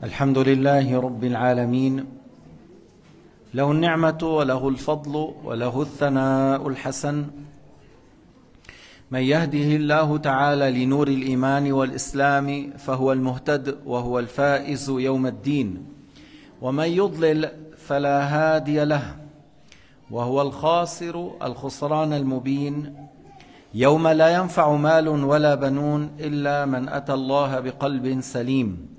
الحمد لله رب العالمين، له النعمة وله الفضل وله الثناء الحسن. من يهده الله تعالى لنور الإيمان والإسلام فهو المهتد وهو الفائز يوم الدين، ومن يضلل فلا هادي له وهو الخاسر الخسران المبين، يوم لا ينفع مال ولا بنون إلا من أتى الله بقلب سليم.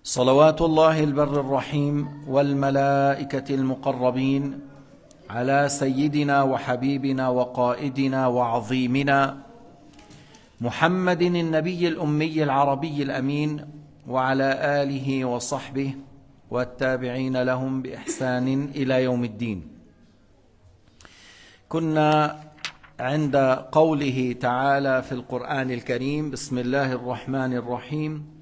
صلوات الله البر الرحيم والملائكة المقربين على سيدنا وحبيبنا وقائدنا وعظيمنا محمد النبي الأمي العربي الأمين، وعلى آله وصحبه والتابعين لهم بإحسان إلى يوم الدين. كنا عند قوله تعالى في القرآن الكريم: بسم الله الرحمن الرحيم،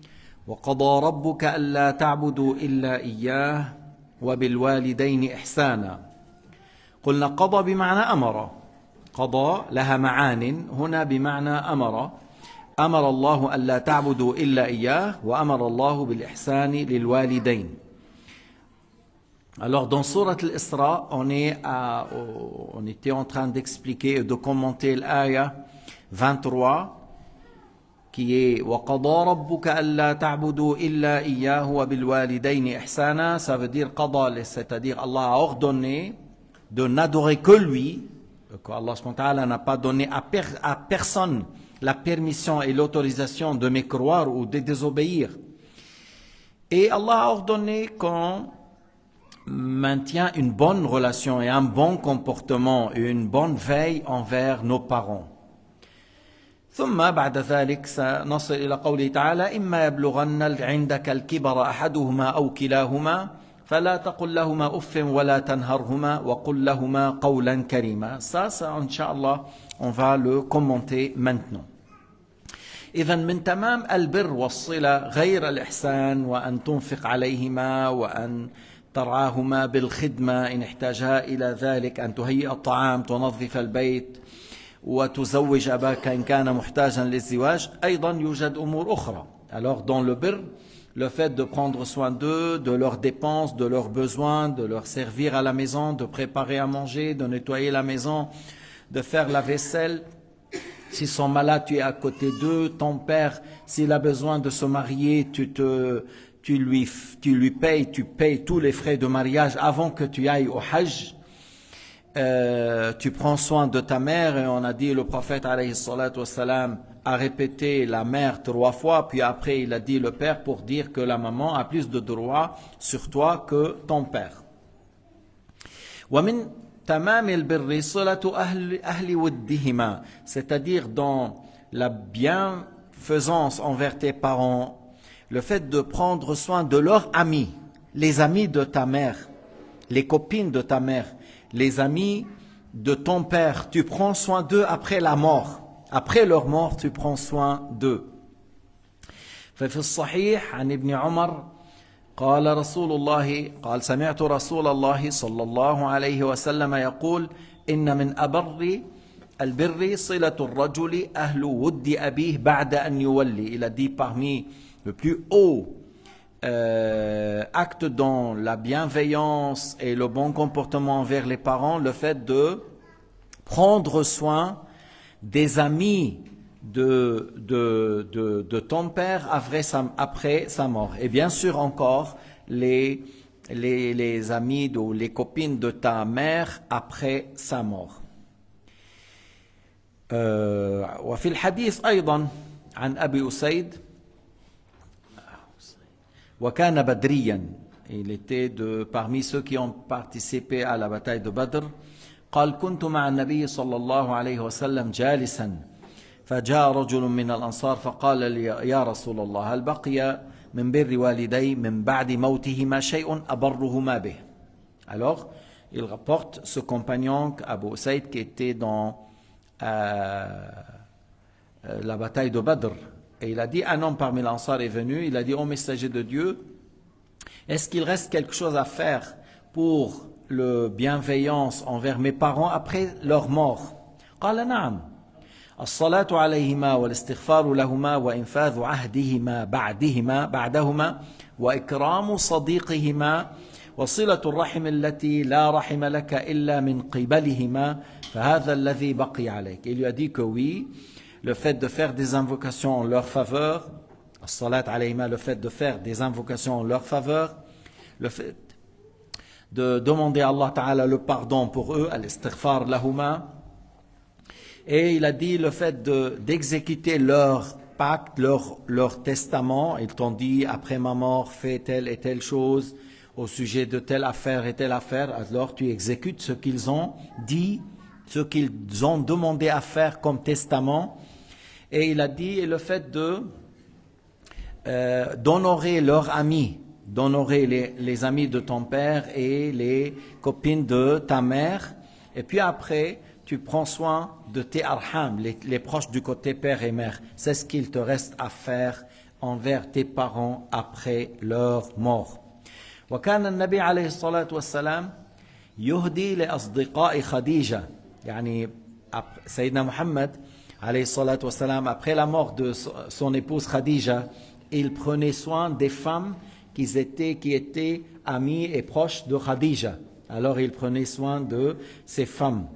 وقضى ربك ألا تعبدوا إلا إياه وبالوالدين إحسانا. قلنا قضى بمعنى أمر، قضى لها معان، هنا بمعنى أمر. أمر الله ألا تعبدوا إلا إياه، وأمر الله بالإحسان للوالدين. Alors dans Sourate Al-Isra, on était en train d'expliquer et de commenter l'aya 23 qui est وَقَضَى رَبُّكَ أَلَّا تَعْبُدُوا إِلَّا إِيَّاهُ وَبِالْوَالِدَيْنِ إِحْسَانًا. Ça veut dire قضى, c'est-à-dire Allah a ordonné de n'adorer que lui, que Allah subhanahu wa ta'ala n'a pas donné à personne la permission et l'autorisation de mécroire ou de désobéir. Et Allah a ordonné qu'on maintient une bonne relation et un bon comportement et une bonne veille envers nos parents. ثم بعد ذلك سنصل إلى قوله تعالى: إما يبلغن عندك الكبر أحدهما أو كلاهما فلا تقل لهما أف ولا تنهرهما وقل لهما قولا كريما. Ça, Inch'Allah, on va le commenter maintenant. إذا من تمام البر والصلة غير الإحسان وأن تنفق عليهما وأن ترعاهما بالخدمة إن احتاجا إلى ذلك، أن تهيئ الطعام، تنظف البيت، وتزوج أباك إن كان محتاجا للزواج. أيضا يوجد أمور أخرى. Alors dans le birr, le fait de prendre soin d'eux, de leurs dépenses, de leurs besoins, de leur servir à la maison, de préparer à manger, de nettoyer la maison, de faire la vaisselle. S'ils sont malades, tu es à côté d'eux. Ton père, s'il a besoin de se marier, tu lui payes, tu payes tous les frais de mariage avant que tu ailles au Hajj. Tu prends soin de ta mère, et on a dit, le prophète alayhi salatu wassalam a répété la mère 3 fois, puis après il a dit le père, pour dire que la maman a plus de droits sur toi que ton père. وَمِن تَمَامِ الْبِرِّ صِلَةُ أَهْلِ وُدِّهِمَا, c'est-à-dire dans la bienfaisance envers tes parents, le fait de prendre soin de leurs amis, les amis de ta mère, les copines de ta mère, les amis de ton père, tu prends soin d'eux après la mort. Après leur mort, tu prends soin d'eux. ففي الصحيح عن ابن عمر قال رسول الله قال سمعت رسول الله صلى الله عليه وسلم يقول: إن من أبر البر صلة الرجل أهل ود أبيه بعد أن يولي. Il a dit parmi le plus haut acte dans la bienveillance et le bon comportement envers les parents, le fait de prendre soin des amis de ton père après sa mort. Et bien sûr encore les amis ou les copines de ta mère après sa mort. وفي الحديث أيضا عن أبي أسيد وكان بدريا, il était parmi ceux qui ont participé à la bataille de Badr. قال: كنت مع النبي صلى الله عليه وسلم جالسا فجاء رجل من الأنصار فقال لي: يا رسول الله، هل بقي من بر والدي من بعد موتهما شيء أبرهما به. Alors il rapporte ce compagnon Abu Usaid qui était dans la bataille de Badr. Et il a dit, un homme parmi l'Ansar est venu, il a dit: ô messager de Dieu, est-ce qu'il reste quelque chose à faire pour la bienveillance envers mes parents après leur mort? قال نعم. الصلاة عليهما والاستغفار لهما وإنفاذ عهدهما بعدهما وإكرام صديقهما وصلة الرحم التي لا رحم لك إلا من قبلهما فهذا الذي بقي عليك. Il lui a dit que oui, le fait de faire des invocations en leur faveur, الصلاة عليهما, le fait de faire des invocations en leur faveur, le fait de demander à Allah Ta'ala le pardon pour eux, al-istighfar lahuma, et il a dit le fait d'exécuter leur pacte, leur testament. Ils t'ont dit après ma mort fais telle et telle chose au sujet de telle affaire et telle affaire, alors tu exécutes ce qu'ils ont dit, ce qu'ils ont demandé à faire comme testament. Et il a dit et le fait d'honorer leurs amis, d'honorer les amis de ton père et les copines de ta mère. Et puis après, tu prends soin de tes arham, les proches du côté père et mère. C'est ce qu'il te reste à faire envers tes parents après leur mort. وكان النبي عليه الصلاة والسلام يهدي لأصدقاء خديجة. يعني سيدنا محمد عليه الصلاة والسلام, après la mort de son épouse Khadija, il prenait soin des femmes qui étaient amies et proches de Khadija. Alors il prenait soin de ces femmes.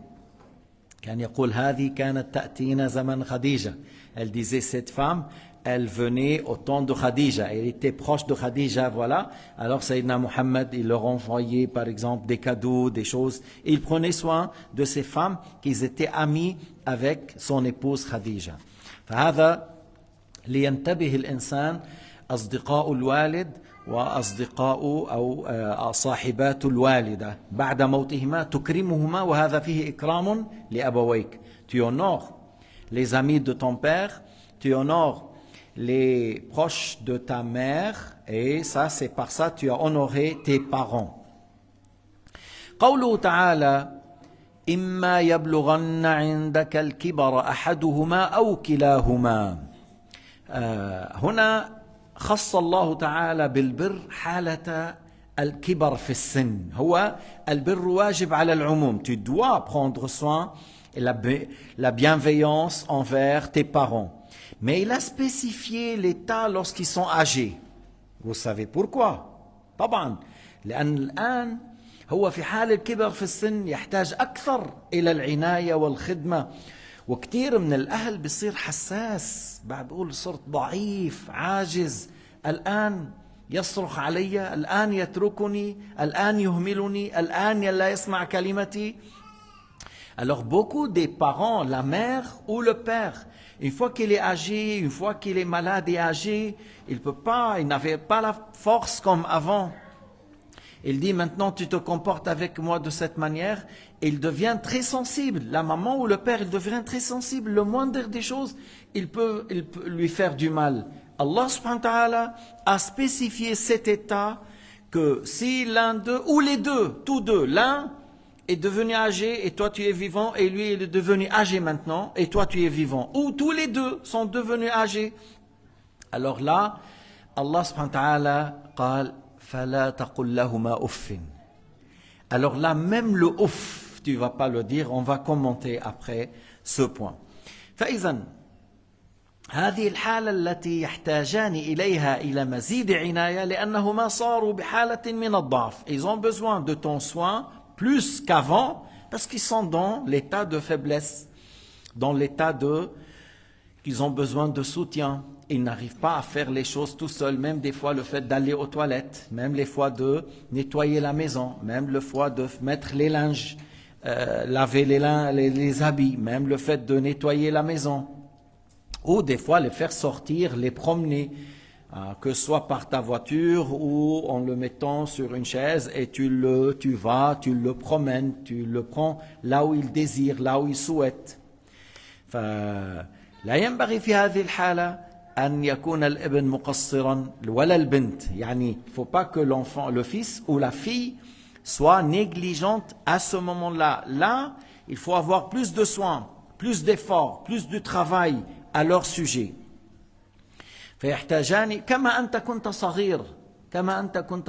كان يقول هذه كانت تأتينا زمن خديجة. Elle disait cette femme, elle venait au temps de Khadija, elle était proche de Khadija, voilà. Alors Sayyidina Muhammad, il leur envoyait par exemple des cadeaux, des choses. Il prenait soin de ces femmes qui étaient amies avec son épouse Khadija. فهذا لينتبه الإنسان أصدقاء الوالد وأصدقاء أو صاحبات الوالدة بعد موتهما تكرمهما وهذا فيه إكرام لأبويك. Tu honores les amis de ton père, tu honores les proches de ta mère et ça c'est par ça tu as honoré tes parents. قوله تعالى إما يبلغن عندك الكبر أحدهما أو كلاهما. هنا خص الله تعالى بالبر حالة الكبر في السن. هو البر واجب على العموم. Tu dois prendre soin et la bienveillance envers tes parents. Mais il a spécifié l'état lorsqu'ils sont âgés. Vous savez pourquoi؟ طبعا لأن الآن هو في حال الكبر في السن يحتاج أكثر إلى العناية والخدمة. وكثير من الأهل بيصير حساس, بعد بقول صرت ضعيف عاجز, الآن يصرخ علي, الآن يتركني, الآن يهملني, الآن لا يسمع كلمتي. Alors beaucoup des parents, la mère ou le père, une fois qu'il est âgé, une fois qu'il est malade et âgé, il n'avait pas la force comme avant. Il dit maintenant tu te comportes avec moi de cette manière, il devient très sensible. La maman ou le père, il devient très sensible. Le moindre des choses, il peut lui faire du mal. Allah subhanahu wa ta'ala a spécifié cet état que si l'un d'eux, ou les deux, tous deux, l'un est devenu âgé et toi tu es vivant et lui il est devenu âgé maintenant et toi tu es vivant, ou tous les deux sont devenus âgés, alors là, Allah subhanahu wa ta'ala قال فلا تقل لهما أف. Alors là, même le ouf, tu ne vas pas le dire, on va commenter après ce point. فإذا هذه الحالة التي يحتاجان إليها إلى مزيد عناية لأنهما صاروا بحالة من الضعف. Ils ont besoin de ton soin plus qu'avant parce qu'ils sont dans l'état de faiblesse, dans l'état qu'ils ont besoin de soutien. Ils n'arrivent pas à faire les choses tout seuls, même des fois le fait d'aller aux toilettes, même les fois de nettoyer la maison, même le fois de mettre les linges, laver les habits, même le fait de nettoyer la maison. Ou des fois les faire sortir, les promener, que ce soit par ta voiture ou en le mettant sur une chaise et tu le promènes, tu le prends là où il désire, là où il souhaite. فلا ينبغي في هذه الحالة أن يكون الابن مقصرا ولا البنت. يعني il ne faut pas que l'enfant, le fils ou la fille soit négligente à ce moment-là. Là, il faut avoir plus de soins, plus d'efforts, plus de travail à leur sujet. فيحتاجان كما أنت كنت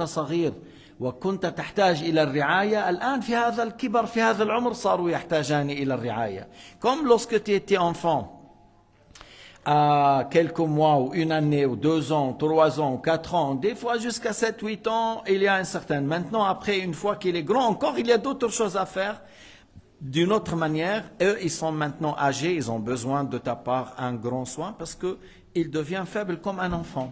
صغير وكنت تحتاج إلى الرعاية, الآن في هذا الكبر في هذا العمر صاروا يحتاجان إلى الرعاية. Comme lorsque tu étais enfant, à quelques mois ou une année ou 2 ans, 3 ans, 4 ans, des fois jusqu'à 7, 8 ans, il y a un certain. Maintenant, après, une fois qu'il est grand, encore, il y a d'autres choses à faire. D'une autre manière, eux, ils sont maintenant âgés, ils ont besoin de ta part un grand soin parce qu'il devient faible comme un enfant.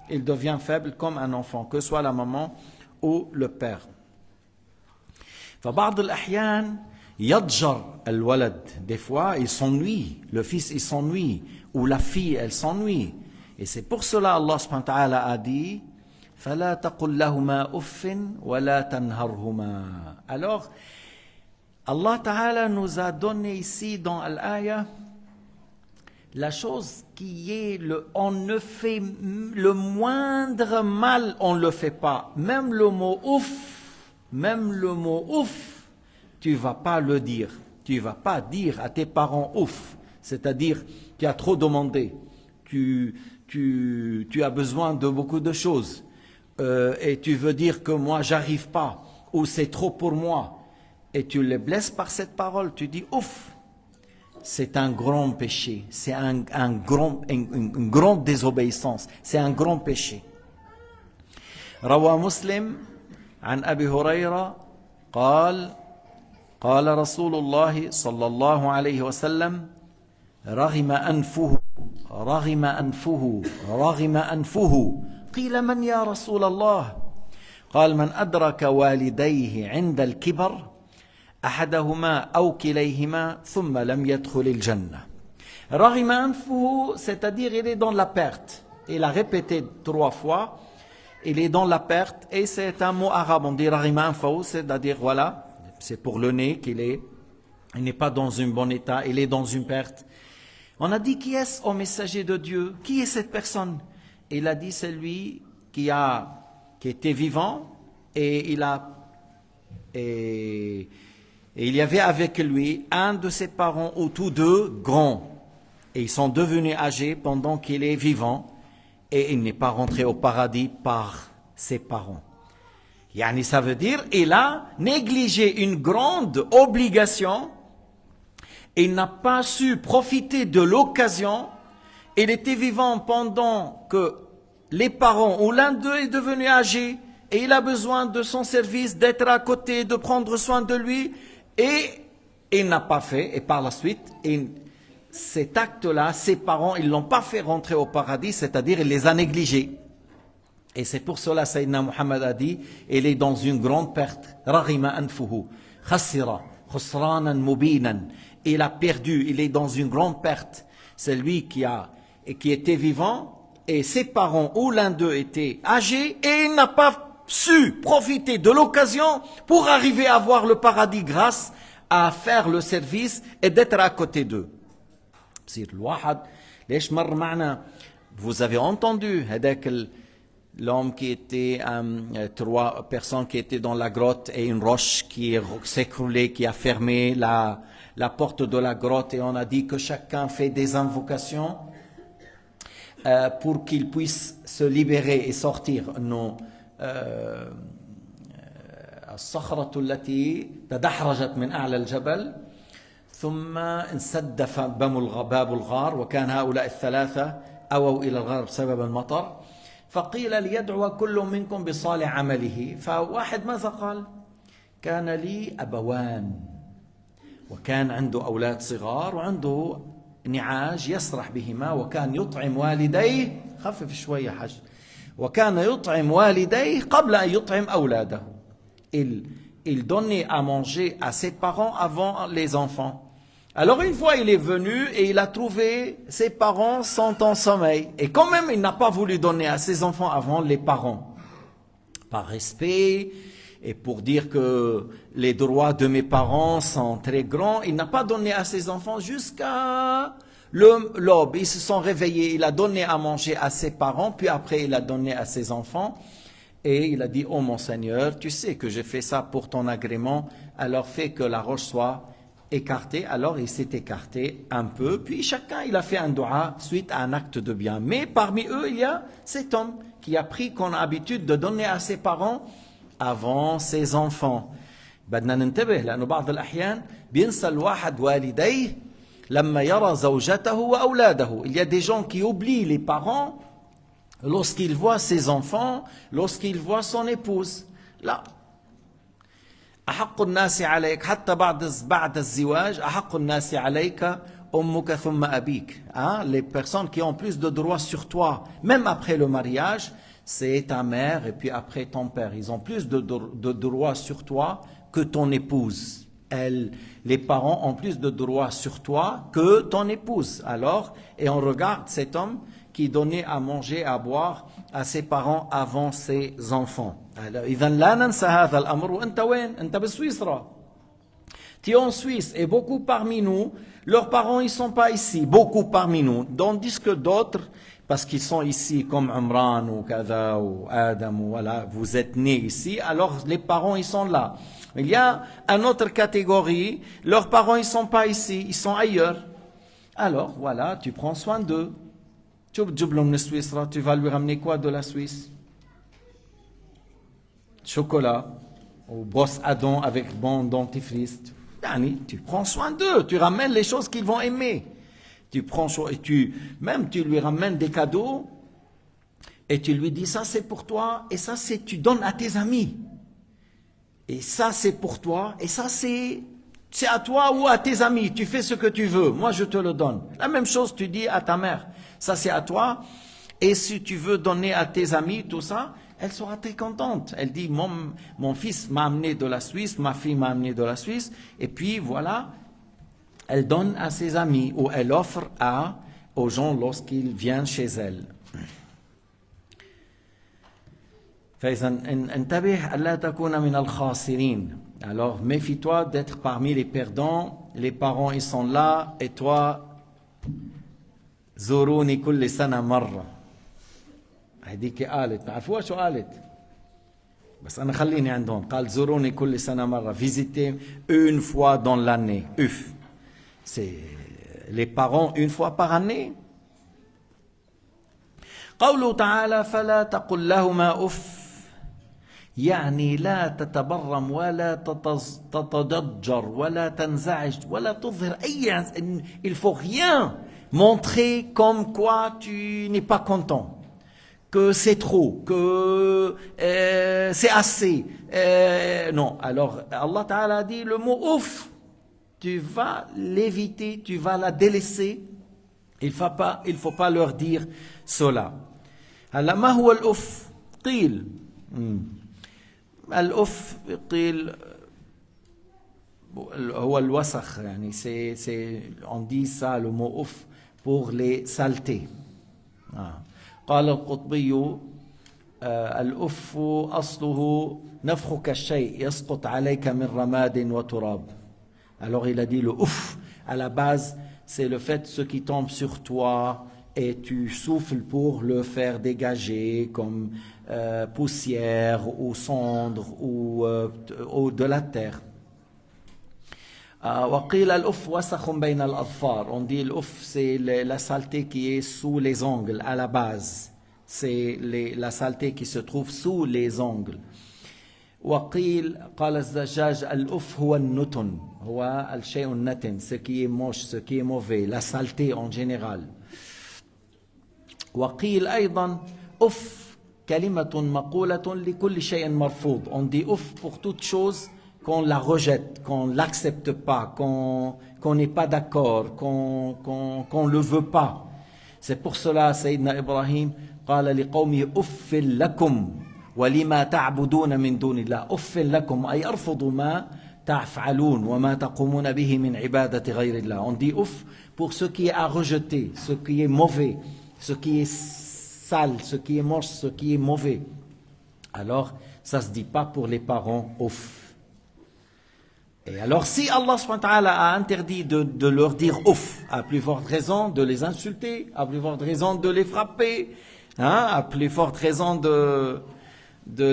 Il devient faible comme un enfant, que soit la maman ou le père. فبعض الأحيان يضجر الولد. Des fois, il s'ennuie. Le fils, il s'ennuie. Ou la fille, elle s'ennuie. Et c'est pour cela Allah subhanahu wa ta'ala a dit فَلَا تَقُلْ لَهُمَا أُفٍّ وَلَا تَنْهَرْهُمَا. Alors, Allah ta'ala nous a donné ici dans Al-Aya la chose qui est on ne fait le moindre mal, on ne le fait pas. Même le mot ouf, tu vas pas le dire. Tu vas pas dire à tes parents ouf. C'est-à-dire, tu as trop demandé. Tu as besoin de beaucoup de choses. Et tu veux dire que moi, j'arrive pas. Ou c'est trop pour moi. Et tu les blesses par cette parole. Tu dis ouf. C'est un grand péché, c'est une grande désobéissance, c'est un grand péché. روى مسلم عن أبي هريرة قال رسول الله صلى الله عليه وسلم رغم أنفه قيل من يا رسول الله قال من أدرك والديه عند الكبر أحدهما أو كليهما ثم لم يدخل الجنة. رغم أنفه, c'est-à-dire il est dans la perte. Il a répété 3 fois, il est dans la perte, et c'est un mot arabe, on dit رغم أنفه, c'est-à-dire voilà, c'est pour le nez il n'est pas dans un bon état, il est dans une perte. On a dit qui est-ce au messager de Dieu? Qui est cette personne? Il a dit c'est lui qui était vivant, et et il y avait avec lui un de ses parents ou tous deux grands. Et ils sont devenus âgés pendant qu'il est vivant. Et il n'est pas rentré au paradis par ses parents. Yani, ça veut dire il a négligé une grande obligation. Il n'a pas su profiter de l'occasion. Il était vivant pendant que les parents ou l'un d'eux est devenu âgé. Et il a besoin de son service, d'être à côté, de prendre soin de lui. Et il n'a pas fait, et par la suite, cet acte-là, ses parents, ils ne l'ont pas fait rentrer au paradis, c'est-à-dire il les a négligés. Et c'est pour cela, Sayyidina Muhammad a dit, il est dans une grande perte. Raghima anfuhu, khasira, khusranan mubinan. Il a perdu, il est dans une grande perte. C'est lui qui était vivant, et ses parents, ou l'un d'eux était âgé, et il n'a pas su profiter de l'occasion pour arriver à voir le paradis grâce à faire le service et d'être à côté d'eux. Vous avez entendu l'homme qui était 3 personnes qui étaient dans la grotte et une roche qui s'est écroulée, qui a fermé la porte de la grotte, et on a dit que chacun fait des invocations pour qu'il puisse se libérer et sortir. Non. الصخرة التي تدحرجت من أعلى الجبل ثم انسد باب الغار وكان هؤلاء الثلاثة أووا إلى الغار بسبب المطر فقيل ليدعو كل منكم بصالح عمله فواحد ماذا قال؟ كان لي أبوان وكان عنده أولاد صغار وعنده نعاج يسرح بهما وكان يطعم والديه خفف شوية حج وكان يطعم والديه قبل أن يطعم أولاده. Il donnait à manger à ses parents avant les enfants. Alors une fois il est venu et il a trouvé ses parents sont en sommeil. Et quand même il n'a pas voulu donner à ses enfants avant les parents. Par respect et pour dire que les droits de mes parents sont très grands, il n'a pas donné à ses enfants jusqu'à l'aube. Ils se sont réveillés, il a donné à manger à ses parents, puis après il a donné à ses enfants. Et il a dit, oh mon Seigneur, tu sais que j'ai fait ça pour ton agrément, alors fais que la roche soit écartée. Alors il s'est écarté un peu, puis chacun il a fait un dua suite à un acte de bien. Mais parmi eux, il y a cet homme qui a pris qu'on a habitude de donner à ses parents avant ses enfants. بدنا ننتبه لأنه بعض الأحيان بينسى الواحد والديه لما يرى زوجته وأولاده. Il y a des gens qui oublient les parents lorsqu'ils voient ses enfants, lorsqu'ils voient son épouse. لا. أحق الناس عليك حتى بعد الزواج أحق الناس عليك أمك ثم أبيك. Les personnes qui ont plus de droits sur toi, même après le mariage, c'est ta mère et puis après ton père. Ils ont plus de droits sur toi que ton épouse. Les parents ont plus de droits sur toi que ton épouse. Alors, et on regarde cet homme qui donnait à manger, à boire à ses parents avant ses enfants. Alors, إذن لا ننسى هذا الأمر. وأنت وين؟ أنت بسويسرا. Tu es en Suisse et beaucoup parmi nous, leurs parents ils sont pas ici. Beaucoup parmi nous, tandis que d'autres, parce qu'ils sont ici comme Imran ou Kada ou Adam ou voilà, vous êtes nés ici, alors les parents ils sont là. Il y a une autre catégorie, leurs parents ils sont pas ici, ils sont ailleurs. Alors voilà, tu prends soin d'eux. Tu vas lui ramener quoi de la Suisse? Chocolat, ou brosse à dents avec bon dentifrice. Tu prends soin d'eux, tu ramènes les choses qu'ils vont aimer. Tu prends et tu lui ramènes des cadeaux et tu lui dis ça c'est pour toi et ça c'est tu donnes à tes amis. Et ça c'est pour toi et ça c'est à toi ou à tes amis, tu fais ce que tu veux, moi je te le donne. La même chose tu dis à ta mère, ça c'est à toi et si tu veux donner à tes amis tout ça, elle sera très contente. Elle dit mon fils m'a amené de la Suisse, ma fille m'a amené de la Suisse et puis voilà, elle donne à ses amis ou elle offre aux gens lorsqu'ils viennent chez elle. Alors méfie-toi d'être parmi les perdants. Les parents ils sont là et toi زوروني كل سنة مرة. هذيك قالت تعرفوها شو قالت؟ بس أنا خليني عندهم. قال زوروني كل سنة مرة. Visitez une fois dans l'année. C'est les parents une fois par année. قوله تعالى فلا تقل لهما أف يعني لا تتبرم ولا تتضجر ولا تنزعج ولا تظهر أي. Il faut rien montrer comme quoi tu n'es pas content, que c'est trop, que c'est assez. Non, alors Allah Ta'ala a dit le mot ouf, tu vas l'éviter, tu vas la délaisser. Il faut pas leur dire cela. هلا ما هو الأف؟ قيل الأف قيل هو الوسخ يعني on dit ça le mot ouf pour les saletés. قال القطبي الأف أصله نفخك الشيء يسقط عليك من رماد وتراب. Alors il a dit le ouf à la base c'est le fait ce qui tombe sur toi et tu souffles pour le faire dégager comme poussière ou cendre ou de la terre. وقيل الأف وسخ بين الأظفار. On dit l'ouf c'est la saleté qui est sous les ongles à la base. C'est la saleté qui se trouve sous les ongles. وقيل قال الزجاج الأف هو النتن هو الشيء النتن ce qui est moche, ce qui est mauvais, la saleté en général. وقيل أيضا أف كلمة مقولة لكل شيء مرفوض. On dit ouf pour toute chose qu'on la rejette, qu'on l'accepte pas, qu'on n'est pas d'accord, qu'on le veut pas. C'est pour cela Sayyidina Ibrahim قال لقومه أف لكم ولما تعبدون من دون الله. أف لكم أي أرفضوا ما تفعلون وما تقومون به من عبادة غير الله. On dit ouf pour ce qui est à rejeter, ce qui est mauvais, ce qui est sale, ce qui est moche, ce qui est mauvais. Alors ça se dit pas pour les parents ouf. Et alors si Allah subhanahu wa ta'ala a interdit de leur dire ouf, à plus forte raison de les insulter, à plus forte raison de les frapper, à plus forte raison de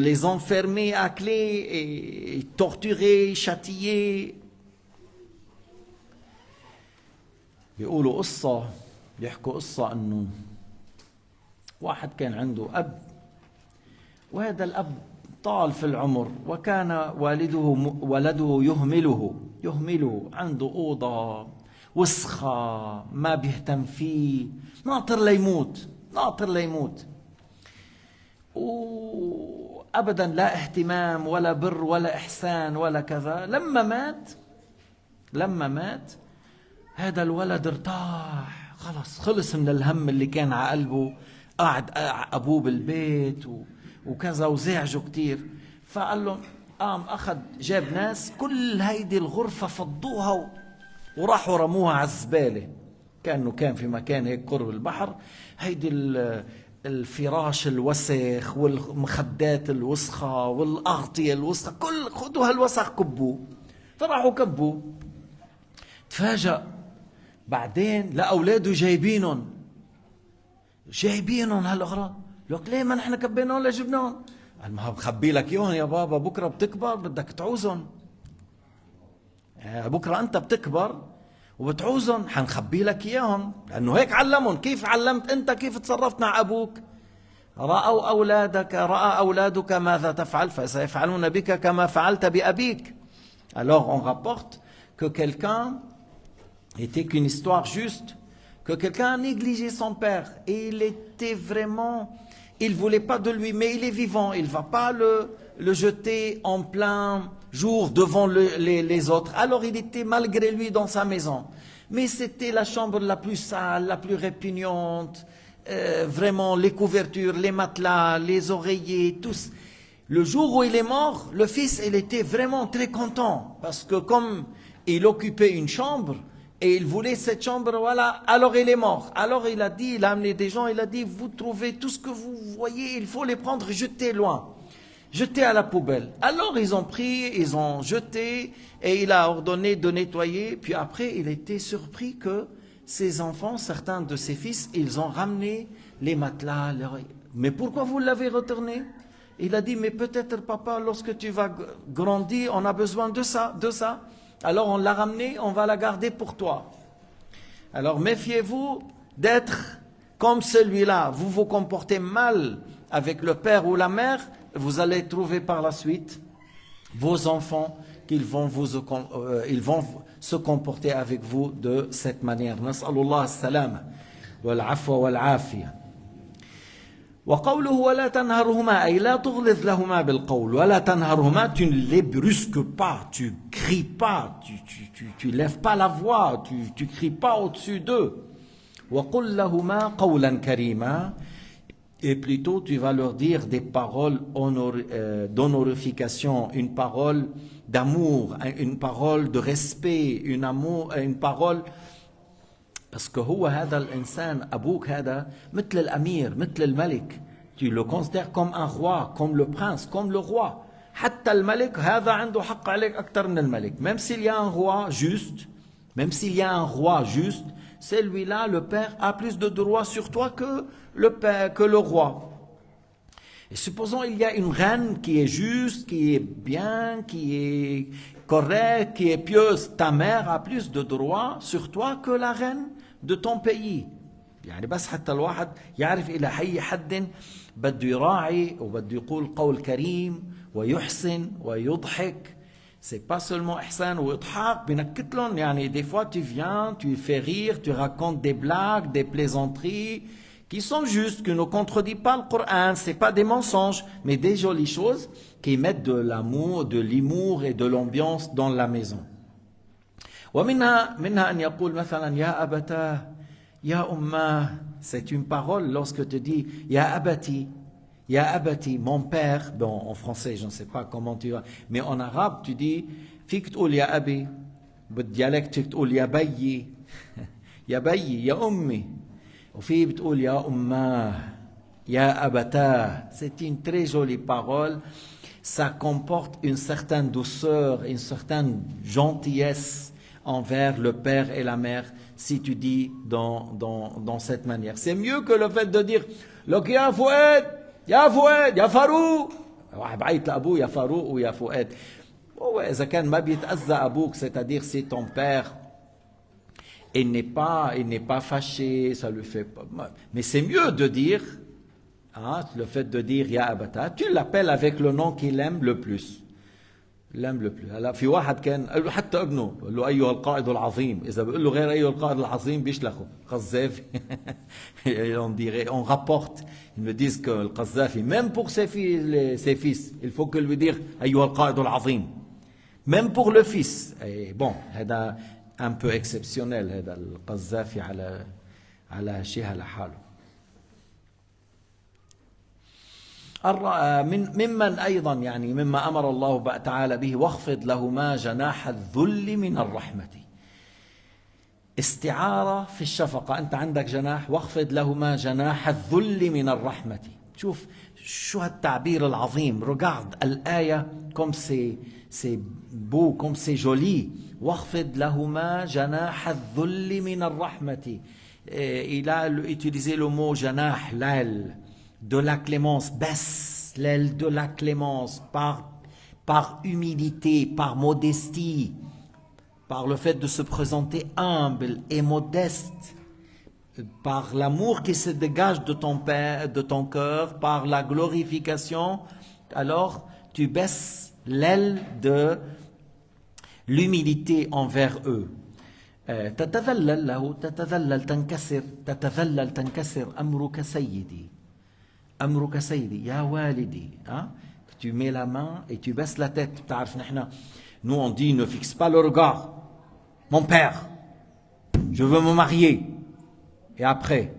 les enfermer à clé et torturer, châtier. بيحكوا قصة انه واحد كان عنده اب وهذا الاب طال في العمر وكان ولده يهمله عنده أوضة وسخة ما بيهتم فيه، ناطر ليموت ناطر ليموت، وأبدا لا اهتمام ولا بر ولا إحسان ولا كذا. لما مات هذا الولد ارتاح خلص، خلص من الهم اللي كان على قلبه، قاعد أبوه بالبيت وكذا وزعجه كتير. فقال لهم قام أخذ جاب ناس كل هيدي الغرفة فضوها وراحوا رموها على الزبالة، كأنه كان في مكان هيك قرب البحر. هيدي الفراش الوسخ والمخدات الوسخة والأغطية الوسخة، كل خذوا هالوسخ كبوه. فراحوا كبوه. تفاجأ بعدين لأولاده جايبينهم هالأغراض. لك ليه ما نحن كبيناهم ولا جبناهم؟ قال ما بخبي لك اياهم يا بابا، بكره بتكبر بدك تعوزهم، بكره انت بتكبر وبتعوزهم حنخبي لك اياهم، لانه هيك علمهم. كيف علمت انت؟ كيف تصرفت مع ابوك؟ رأى أولادك ماذا تفعل فسيفعلون بك كما فعلت بأبيك. Alors on rapporte que quelqu'un était qu'une histoire juste, que quelqu'un a négligé son père et il était vraiment, il voulait pas de lui, mais il est vivant, il va pas le jeter en plein jour devant les autres. Alors il était malgré lui dans sa maison, mais c'était la chambre la plus sale, la plus répugnante, vraiment les couvertures, les matelas, les oreillers, tous. Le jour où il est mort, le fils, il était vraiment très content, parce que comme il occupait une chambre, et il voulait cette chambre, voilà, alors il est mort. Alors il a dit, il a amené des gens, il a dit, vous trouvez tout ce que vous voyez, il faut les prendre, jeter loin, jeter à la poubelle. Alors ils ont pris, ils ont jeté, et il a ordonné de nettoyer. Puis après, il était surpris que ses enfants, certains de ses fils, ils ont ramené les matelas. Mais pourquoi vous l'avez retourné? Il a dit, mais peut-être papa, lorsque tu vas grandir, on a besoin de ça. Alors on l'a ramené, on va la garder pour toi. Alors méfiez-vous d'être comme celui-là. Vous vous comportez mal avec le père ou la mère, vous allez trouver par la suite vos enfants qu'ils vont ils vont se comporter avec vous de cette manière. Nas'alullah as-salam wal afwa wal afiya. وقوله ولا تنهرهما أي لا تغلظ لهما بالقول. ولا تنهرهما, tu ne les brusques pas, tu cries pas, tu lèves pas la voix, tu cries pas au-dessus d'eux. وقل لهما قولا كريما, et plutôt tu vas leur dire des paroles d'honorification, une parole d'amour, une parole de respect, une parole. Parce que هو هذا الإنسان أبوك هذا مثل الأمير مثل الملك, tu le considères comme un roi, comme le prince, comme le roi. حتى الملك هذا عنده حق عليك أكثر من الملك. Même s'il y a un roi juste, celui-là, le père, a plus de droits sur toi que le roi. Et supposons il y a une reine qui est juste, qui est bien, qui est correcte, qui est pieuse. Ta mère a plus de droits sur toi que la reine de ton pays. يعني بس حتى الواحد يعرف إلى أي حد بده يراعي وبده يقول قول كريم ويحسن ويضحك. C'est pas seulement ihsan ou idhaq, بنكت لهم. يعني des fois tu viens, tu fais rire, tu racontes des blagues, des plaisanteries qui sont justes, qui ne contredisent pas le Coran, c'est pas des mensonges, mais des jolies choses qui mettent de l'amour, de l'humour et de l'ambiance dans la maison. ومنها أن يقول مثلا يا أبتاه يا أماه. C'est une parole lorsque tu dis يا أبتي, mon père. Bon, en français, je ne sais pas comment tu vas, mais en arabe, tu dis فيك تقول يا أبي, بالديالكت فيك تقول يا بيي يا بيي يا أمي, وفي بتقول يا أماه يا أبتاه. C'est une très jolie parole. Ça comporte une certaine douceur, une certaine gentillesse envers le père et la mère, si tu dis dans cette manière. C'est mieux que le fait de dire لك يا فؤاد يا فاروق. واحد بعيط لأبوه يا فاروق ويا فؤاد. وإذا كان ما بيتأذى أبوك, c'est-à-dire si ton père il n'est pas fâché, ça lui fait pas mal. Mais c'est mieux de dire, le fait de dire Ya Abata, tu l'appelles avec le nom qu'il aime le plus. الامبل بلو. هلا في واحد كان قال له حتى ابنه قال له ايها القائد العظيم، اذا بقول له غير ايها القائد العظيم بيشلخه قذافي. on rapporte, ils me disent que le Qaddafi, même pour ses fils, il faut que lui dire ايها القائد العظيم. Même pour le fils. Et bon, هذا un peu exceptionnel هذا القذافي على شيء لحاله. ممن أيضا يعني مما أمر الله تعالى به واخفض لهما جناح الذل من الرحمة. استعارة في الشفقة، أنت عندك جناح واخفض لهما جناح الذل من الرحمة. شوف شو هالتعبير العظيم. regarde الآية comme c'est beau, comme c'est joli. واخفض لهما جناح الذل من الرحمة. Il a utilisé le mot جناح, l'aile de la clémence, baisse l'aile de la clémence par humilité, par modestie, par le fait de se présenter humble et modeste, par l'amour qui se dégage de ton cœur, par la glorification. Alors tu baisses l'aile de l'humilité envers eux. تتذلل له، تتذلل تنكسر، تتذلل تنكسر. أمرك سيدي، أمرك سيدي يا والدي. Tu mets la main et tu baisses la tête. Nous on dit ne fixe pas le regard. Mon père, je veux me marier. Et après,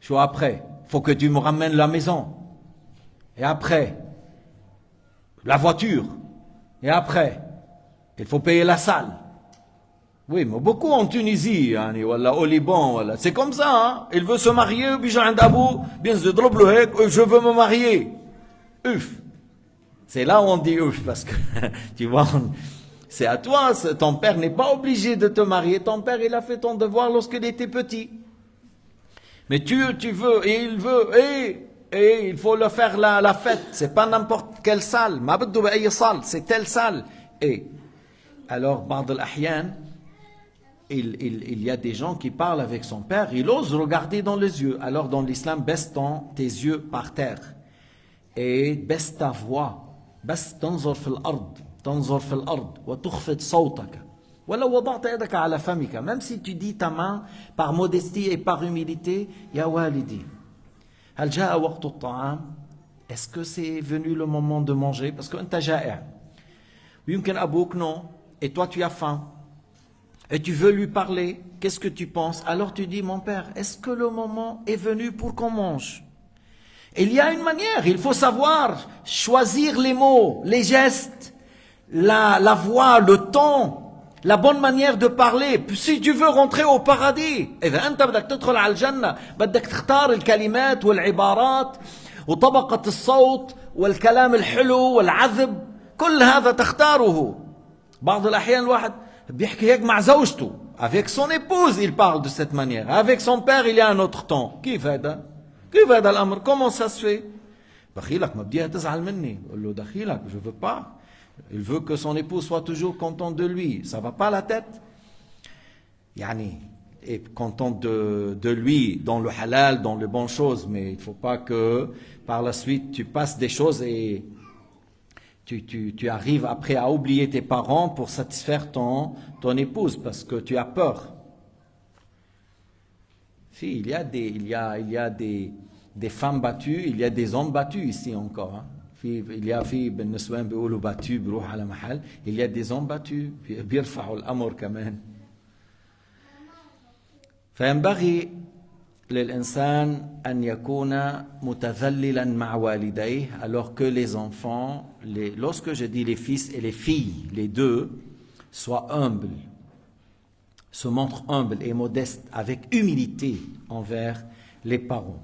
faut que tu me ramènes la maison. Et après, la voiture. Et après, il faut payer la salle. Oui, mais beaucoup en Tunisie, ou au Liban, c'est comme ça, hein. Il veut se marier, puis je veux me marier. Uf. C'est là où on dit uf, parce que, tu vois, c'est à toi, ton père n'est pas obligé de te marier. Ton père, il a fait ton devoir lorsqu'il était petit. Mais tu veux, et il veut, et il faut le faire la fête. C'est pas n'importe quelle salle. C'est telle salle. Et, alors, بعض الأحيان, il y a des gens qui parlent avec son père, il ose regarder dans les yeux. Alors dans l'islam, baisse tes yeux par terre et baisse ta voix. بس تنظر في الأرض، تنظر في الأرض وتخفض صوتك. ولو وضعت يدك على فمك. Même si tu dis ta main par modestie et par humilité, يا والدي هل جاء وقت الطعام. Est-ce que c'est venu le moment de manger? Parce que أنت جائع. ويمكن أبوك non. Et toi tu as faim. Et tu veux lui parler, qu'est-ce que tu penses? Alors tu dis, mon père, est-ce que le moment est venu pour qu'on mange? Il y a une manière, il faut savoir choisir les mots, les gestes, la voix, le ton, la bonne manière de parler. Si tu veux rentrer au paradis, إذا أنت بدك تدخل على الجنة بدك تختار الكلمات والعبارات وطبقة الصوت والكلام الحلو والعذب، كل هذا تختاره. بعض الأحيان الواحد بيحكي هيك مع زوجته. Avec son épouse, il parle de cette manière. Avec son père, il y a un autre ton. كيف هذا؟ كيف هذا الأمر؟ Comment ça se fait? دخيلك ما بديها تزعل مني. قل له دخيلك, je veux pas. Il veut que son épouse soit toujours content de lui. Ça va pas la tête? يعني est content de lui dans le halal, dans les bonnes choses, mais il faut pas que par la suite tu passes des choses et tu arrives après à oublier tes parents pour satisfaire ton épouse parce que tu as peur. Si, il y a des femmes battues, il y a des hommes battus ici encore. Hein. Il y a بالنسوان بيقولوا battus بروح على محل. Il y a des hommes battus بيرفعوا الأمر كمان. فينبغي للإنسان أن يكون متذللا مع والديه alors que les enfants, lorsque je dis les fils et les filles, les deux, soient humbles, se montrent humbles et modestes avec humilité envers les parents.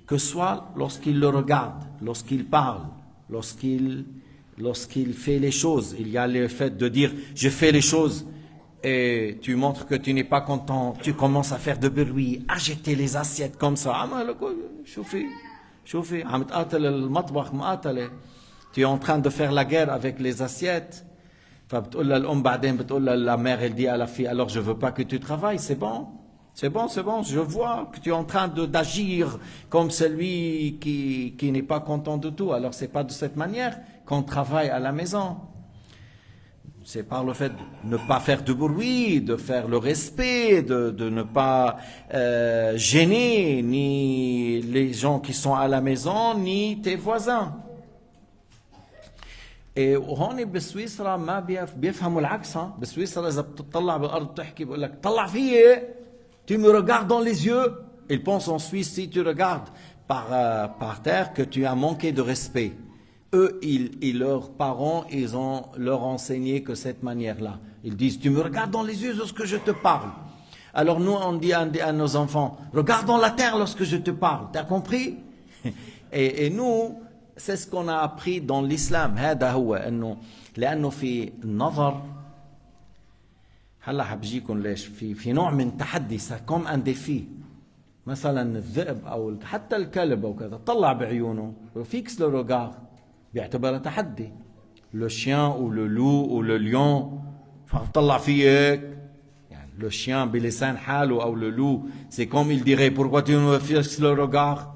Que soit lorsqu'il le regarde, lorsqu'il parle, lorsqu'il fait les choses. Il y a le fait de dire « je fais les choses » et tu montres que tu n'es pas content, tu commences à faire de bruit, à jeter les assiettes comme ça. Tu es en train de faire la guerre avec les assiettes. La mère elle dit à la fille, alors je veux pas que tu travailles, c'est bon, je vois que tu es en train d'agir comme celui qui n'est pas content de tout. Alors c'est pas de cette manière qu'on travaille à la maison. C'est par le fait de ne pas faire de bruit, de faire le respect, de ne pas gêner ni les gens qui sont à la maison, ni tes voisins. وهون بسويسرا ما بيفهموا العكس. بسويسرا إذا بتطلع بالأرض بتحكي بقول لك طلع فيي. Tu me regardes dans les yeux. Ils pensent en Suisse, si tu regardes par terre, que tu as manqué de respect. Eux, leurs parents, ils ont leur enseigné que cette manière-là. Ils disent, tu me regardes dans les yeux lorsque je te parle. Alors nous, on dit à nos enfants, regarde dans la terre lorsque je te parle. T'as compris? Et nous, c'est ce qu'on a appris dans l'islam. هذا هو إنه لأنه في النظر هلا حبجيكم ليش في نوع من تحدي كوم ان ديفي. مثلا الذئب او حتى الكلب او كذا طلع بعيونه فيكس لو روغار بيعتبرها تحدي. لو شيان او لو لو او لو ليون طلع فيك يعني لو شيان بلسان حاله او لو لو c'est comme il dirait pourquoi tu me fixes le regard.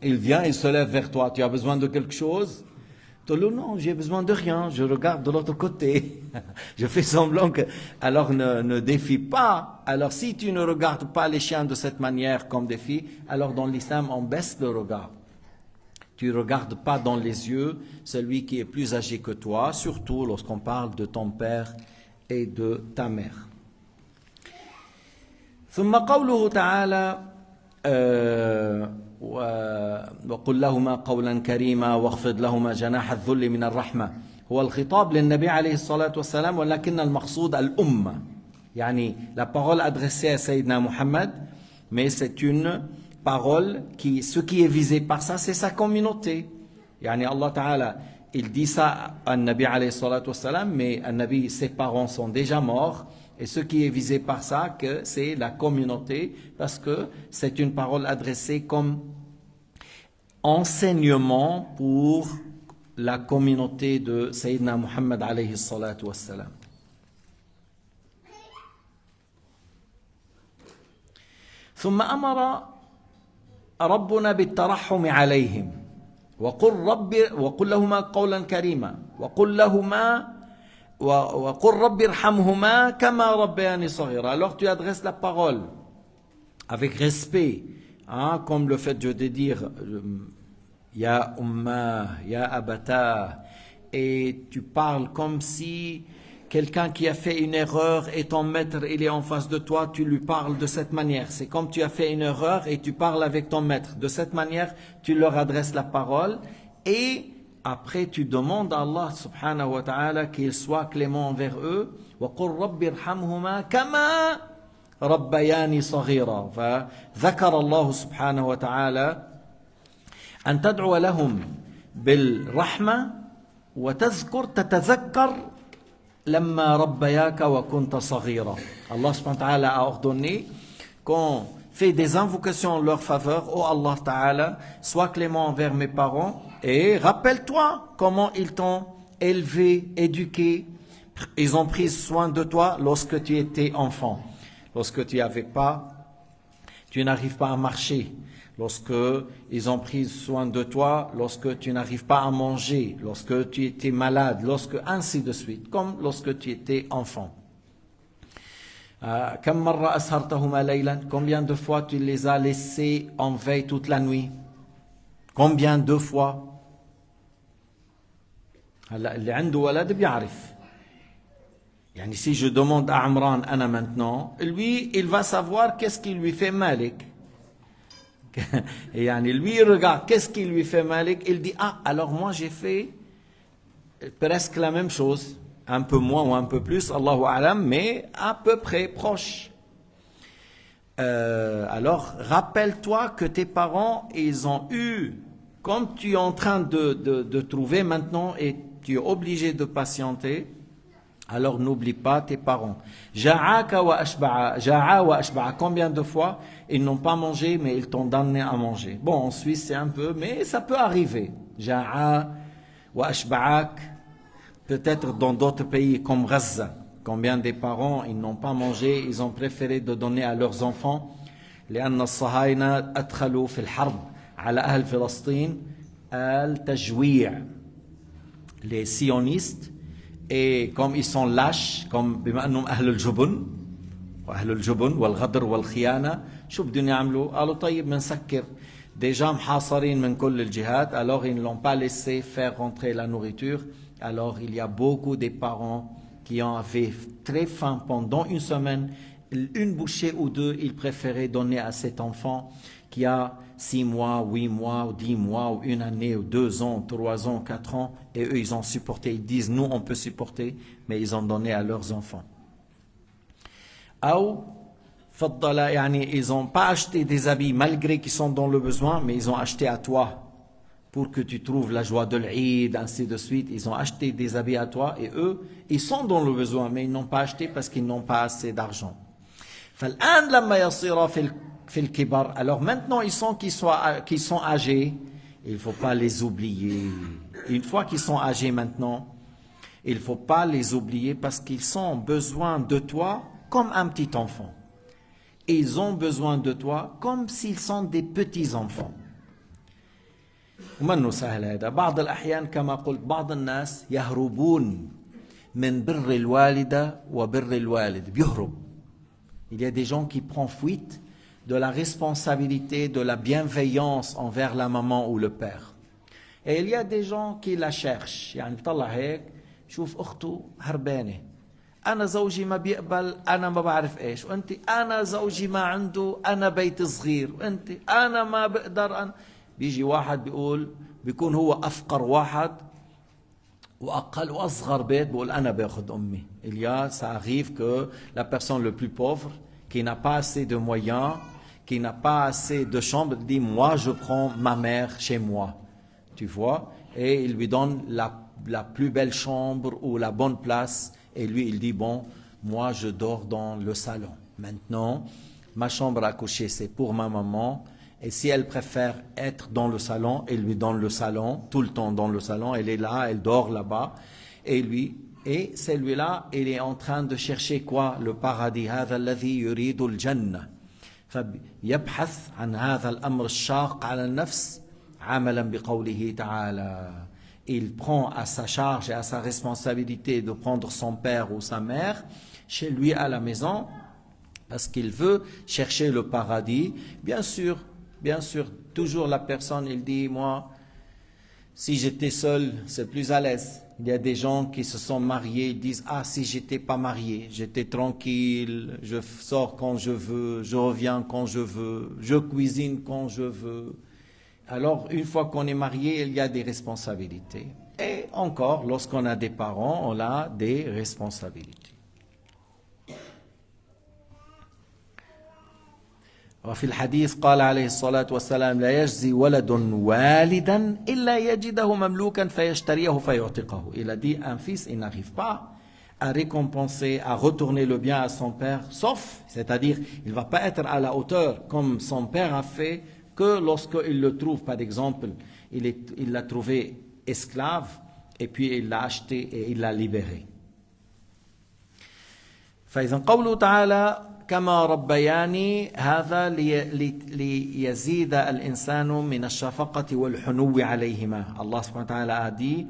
Il vient, il se lève vers toi, tu as besoin de quelque chose? Non, j'ai besoin de rien, je regarde de l'autre côté. Je fais semblant que... Alors ne défie pas. Alors si tu ne regardes pas les chiens de cette manière comme défi, alors dans l'islam on baisse le regard. Tu ne regardes pas dans les yeux celui qui est plus âgé que toi, surtout lorsqu'on parle de ton père et de ta mère. ثم قوله تعالى وقل لهما قولا كريما واخفض لهما جناح الذل من الرحمة. هو الخطاب للنبي عليه الصلاة والسلام ولكن المقصود الأمة. يعني la parole adressée à Sayyidina Muhammad, mais c'est une parole qui, ce qui est visé par ça, c'est sa communauté. يعني Allah Ta'ala, il dit ça à Nabi alayhi salatu wassalam, mais Nabi, ses parents sont déjà morts. Et ce qui est visé par ça, que c'est la communauté, parce que c'est une parole adressée comme enseignement pour la communauté de Sayyidina Muhammad alayhi salatu wassalam. ثم أمر ربنا بالترحم عليهم وقل لهما قولا كريما وقل لهما وقل رب ارحمهما كما ربياني صغيرا. Alors tu adresses la parole avec respect, comme le fait de dire Ya Umma, Ya Abata, et tu parles comme si quelqu'un qui a fait une erreur et ton maître il est en face de toi, tu lui parles de cette manière. C'est comme tu as fait une erreur et tu parles avec ton maître. De cette manière, tu leur adresses la parole et après tu demandes à Allah subhanahu wa ta'ala qu'il soit clément envers eux. وَقُلْ رَبِّ ارْحَمْهُمَا كَمَا رَبَّيَانِي صَغِيرًا. فذكر الله سبحانه وتعالى أن تدعو لهم بالرحمة تتذكر لما ربياك وكنت صغيرا. Allah subhanahu wa ta'ala a ordonné qu'on fait des invocations en leur faveur. Oh Allah ta'ala, sois clément envers mes parents et rappelle-toi comment ils t'ont élevé, éduqué. Ils ont pris soin de toi lorsque tu étais enfant, lorsque tu n'arrives pas à marcher, lorsque ils ont pris soin de toi, lorsque tu n'arrives pas à manger, lorsque tu étais malade, ainsi de suite, comme lorsque tu étais enfant. Combien de fois tu les as laissés en veille toute la nuit? Combien de fois? اللي عنده ولد بيعرف. يعني si je demande à Amran Anna maintenant, lui il va savoir qu'est-ce qui lui fait Malik. Et yani, lui il regarde qu'est-ce qui lui fait Malik, il dit alors moi j'ai fait presque la même chose, un peu moins ou un peu plus, Allahu A'lam, mais à peu près proche. Alors rappelle-toi que tes parents ils ont eu, comme tu es en train de trouver maintenant et tu es obligé de patienter, alors n'oublie pas tes parents. Ja'aka wa ashba'a, ja'a wa ashba'a. Combien de fois ils n'ont pas mangé mais ils t'ont donné à manger? Bon, en Suisse c'est un peu, mais ça peut arriver. Ja'a wa ashba'ak. Peut-être dans d'autres pays comme Gaza. Combien des parents ils n'ont pas mangé, ils ont préféré de donner à leurs enfants. لأن الصهاينة أدخلوا في الحرب على أهل فلسطين التجويع. Les sionistes, et comme ils sont lâches, comme بما أنهم أهل الجبن وأهل الجبن والغدر والخيانة شو بدهم يعملوا؟ قالوا طيب بنسكر. Déjà محاصرين من كل الجهات, alors ils ne l'ont pas laissé faire rentrer la nourriture. Alors il y a beaucoup de parents qui avaient très faim pendant une semaine. Une bouchée ou deux, ils préféraient donner à cet enfant qui a 6 mois, 8 mois, ou 10 mois, ou une année, ou 2 ans, 3 ans, 4 ans. Et eux, ils ont supporté. Ils disent, nous, on peut supporter, mais ils ont donné à leurs enfants. Ou, ils n'ont pas acheté des habits malgré qu'ils sont dans le besoin, mais ils ont acheté à toi pour que tu trouves la joie de l'Eid, ainsi de suite. Ils ont acheté des habits à toi et eux, ils sont dans le besoin, mais ils n'ont pas acheté parce qu'ils n'ont pas assez d'argent. Alors maintenant, ils sont qu'ils sont âgés, il ne faut pas les oublier. Une fois qu'ils sont âgés maintenant, il ne faut pas les oublier parce qu'ils ont besoin de toi comme un petit enfant. Ils ont besoin de toi comme s'ils sont des petits-enfants. ومنه سهل هذا. بعض الأحيان كما قلت بعض الناس يهربون من بر الوالدة وبر الوالد. بيهرب. Il y a des gens qui prennent fuite de la responsabilité, de la bienveillance envers la maman ou le père. Et il y a des gens qui la cherchent. يعني بطلع هيك شوف أخته هربانة. أنا زوجي ما بيقبل أنا ما بعرف إيش وأنت أنا زوجي ما عنده أنا بيت صغير وأنت أنا ما بقدر أنا بيجي واحد بيقول بيكون هو أفقر واحد وأقل وأصغر بيت بيقول أنا باخذ أمي. Il y a, ça arrive que la personne le plus pauvre qui n'a pas assez de moyens, qui n'a pas assez de chambres, dit moi je prends ma mère chez moi. Tu vois? Et il lui donne la plus belle chambre ou la bonne place. Et lui, il dit, bon, moi, je dors dans le salon. Maintenant, ma chambre à coucher, c'est pour ma maman. Et si elle préfère être dans le salon, il lui donne le salon, tout le temps dans le salon. Elle est là, elle dort là-bas. Et celui-là, il est en train de chercher quoi? Le paradis. هذا الذي يريد الجنة. فيبحث عن هذا الأمر الشاق على النفس عملا بقوله تعالى. Il prend à sa charge et à sa responsabilité de prendre son père ou sa mère chez lui à la maison parce qu'il veut chercher le paradis. Bien sûr, toujours la personne, il dit, moi, si j'étais seul, c'est plus à l'aise. Il y a des gens qui se sont mariés, ils disent, ah, si j'étais pas marié, j'étais tranquille, je sors quand je veux, je reviens quand je veux, je cuisine quand je veux. Alors, une fois qu'on est marié, il y a des responsabilités. Et encore, lorsqu'on a des parents, on a des responsabilités. وفي الحديث قال عليه الصلاة والسلام لا يجزي ولد والدا إلا يجده مملوكا فيشتريه فيعتقه. Il a dit, un fils, il n'arrive pas à récompenser, à retourner le bien à son père, sauf, c'est-à-dire, il ne va pas être à la hauteur comme son père a fait, que lorsqu'il le trouve, par exemple, il l'a trouvé esclave, et puis il l'a acheté et il l'a libéré. فإذا قوله تعالى كما ربياني هذا ليزيد الإنسان من الشفقة والحنو عليهما. Allah subhanahu wa ta'ala a dit,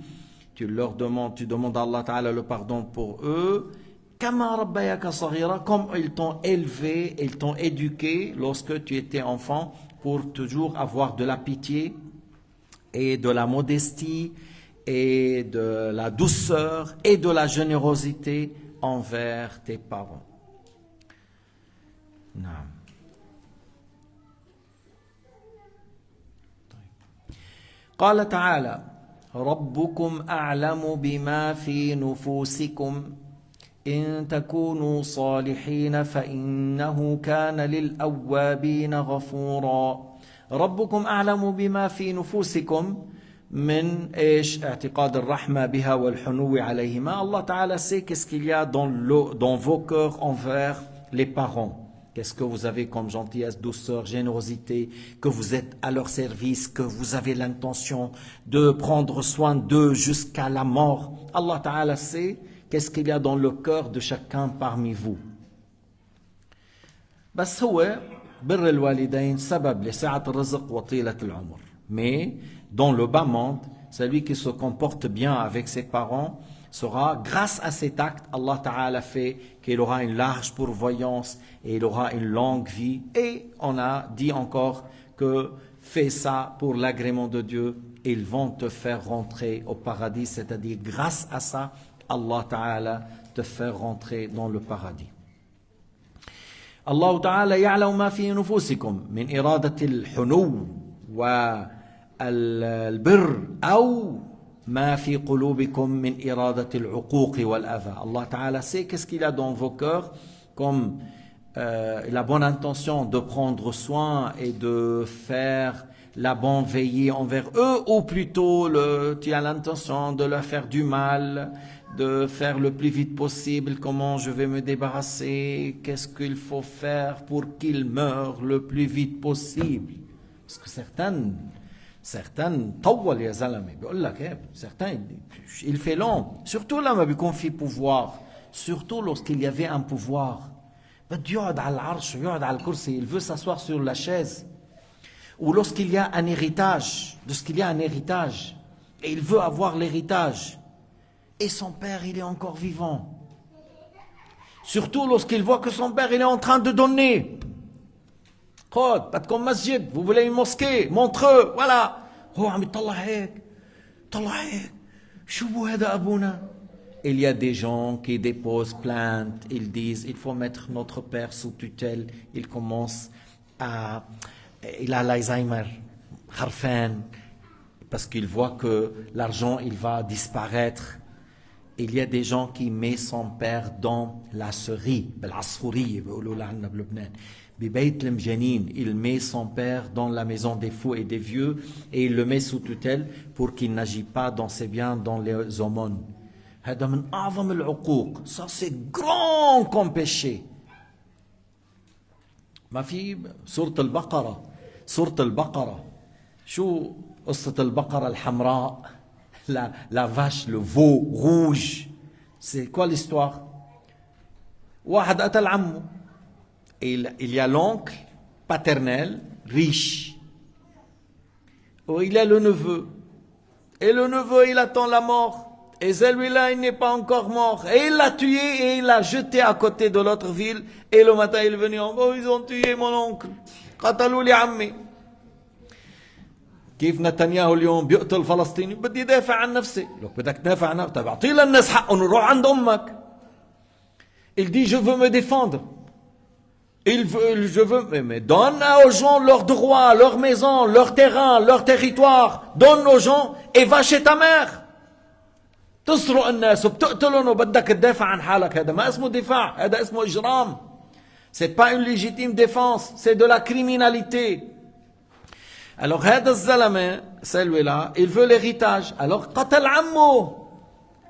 tu demandes à Allah ta'ala le pardon pour eux, كما ربياك صغيرا, comme ils t'ont élevé, ils t'ont éduqué lorsque tu étais enfant, pour toujours avoir de la pitié et de la modestie et de la douceur et de la générosité envers tes parents. نعم. قال تعالى ربكم أعلم بما في نفوسكم إن تكونوا صالحين فإنه كان للأوابين غفورا. ربكم أعلم بما في نفوسكم من إيش؟ اعتقاد الرحمة بها والحنو عليهما. Allah Ta'ala sait qu'est-ce qu'il y a dans vos cœurs envers les parents. Qu'est-ce que vous avez comme gentillesse, douceur, générosité, que vous êtes à leur service, que vous avez l'intention de prendre soin d'eux jusqu'à la mort. Allah Ta'ala sait qu'est-ce qu'il y a dans le cœur de chacun parmi vous. بس هو بر الوالدين سبب لسعة الرزق وطيلة العمر. Mais dans le bas monde, celui qui se comporte bien avec ses parents, sera, grâce à cet acte, Allah Ta'ala fait qu'il aura une large pourvoyance et il aura une longue vie. Et on a dit encore que fais ça pour l'agrément de Dieu, ils vont te faire rentrer au paradis, c'est-à-dire grâce à ça, Allah Ta'ala te fait rentrer dans le paradis. Allah Ta'ala يعلم ما في نفوسكم من إرادة الحنو والبر أو ما في قلوبكم من إرادة العقوق والأذى. Allah Ta'ala sait qu'est-ce qu'il a dans vos cœurs comme la bonne intention de prendre soin et de faire la bonne veillée envers eux, ou plutôt tu as l'intention de leur faire du mal, de faire le plus vite possible, comment je vais me débarrasser, qu'est-ce qu'il faut faire pour qu'ils meurent le plus vite possible. Parce que certains, طول يا زلمة, بيقول لك, certains, il fait long, surtout là, ما بيكون في pouvoir, surtout lorsqu'il y avait un pouvoir. بده يقعد على العرش ويقعد على الكرسي, il veut s'asseoir sur la chaise. Ou lorsqu'il y a un héritage, et il veut avoir l'héritage, et son père, il est encore vivant. Surtout lorsqu'il voit que son père, il est en train de donner. Pas comme masjid, vous voulez une mosquée, Montreux, voilà. Il y a des gens qui déposent plainte, ils disent, il faut mettre notre père sous tutelle, il commence à... Il a l'Alzheimer, parce qu'il voit que l'argent, il va disparaître. Il y a des gens qui mettent son père dans la cerie, il met son père dans la maison des fous et des vieux et il le met sous tutelle pour qu'il n'agit pas dans ses biens, dans les aumônes. Ça c'est grand comme péché. ما في سورة البقرة شو قصة البقرة الحمراء la vache, le veau rouge, c'est quoi l'histoire? واحد قتل عمه. Il y a l'oncle paternel riche, ou il y a le neveu, et le neveu il attend la mort, et celui-là il n'est pas encore mort, et il l'a tué et il l'a jeté à côté de l'autre ville, et le matin il est venu en bas, ils ont tué mon oncle, قتلوا لي عمي. كيف نتنياهو اليوم بيقتل فلسطيني؟ بدي دافع عن نفسي. لو بدك تدافع عن نفسك, طيب اعطي للناس حقهم وروح عند امك. Il dit je veux me défendre. Mais donne aux gens leurs droits, leur maison, leur terrain, leur territoire. Donne aux gens et va chez ta mère. تسرق الناس وبتقتلهم وبدك تدافع عن حالك, هذا ما اسمه دفاع, هذا اسمه إجرام. C'est pas une légitime défense, c'est de la criminalité. Alors هذا الزلمة, celui-là, il veut l'héritage. Alors قتل عمه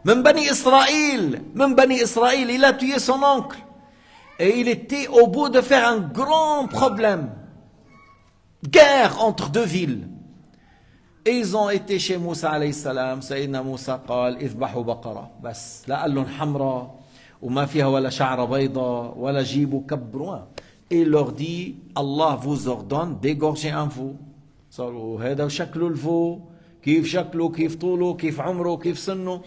من بني إسرائيل, il a tué son oncle. Et il était au bout de faire un grand problème. Guerre entre deux villes. Et ils ont été chez Moussa alayhi salam. Sayyidina Moussa قال اذبحوا بقرة. بس لا قال لهم حمراء وما فيها ولا شعرة بيضاء ولا جيبوا كبروا. Et il leur dit, Allah vous ordonne d'égorger un veau. وهذا شكله الفو, كيف شكله, كيف طوله, كيف عمره, كيف سنه.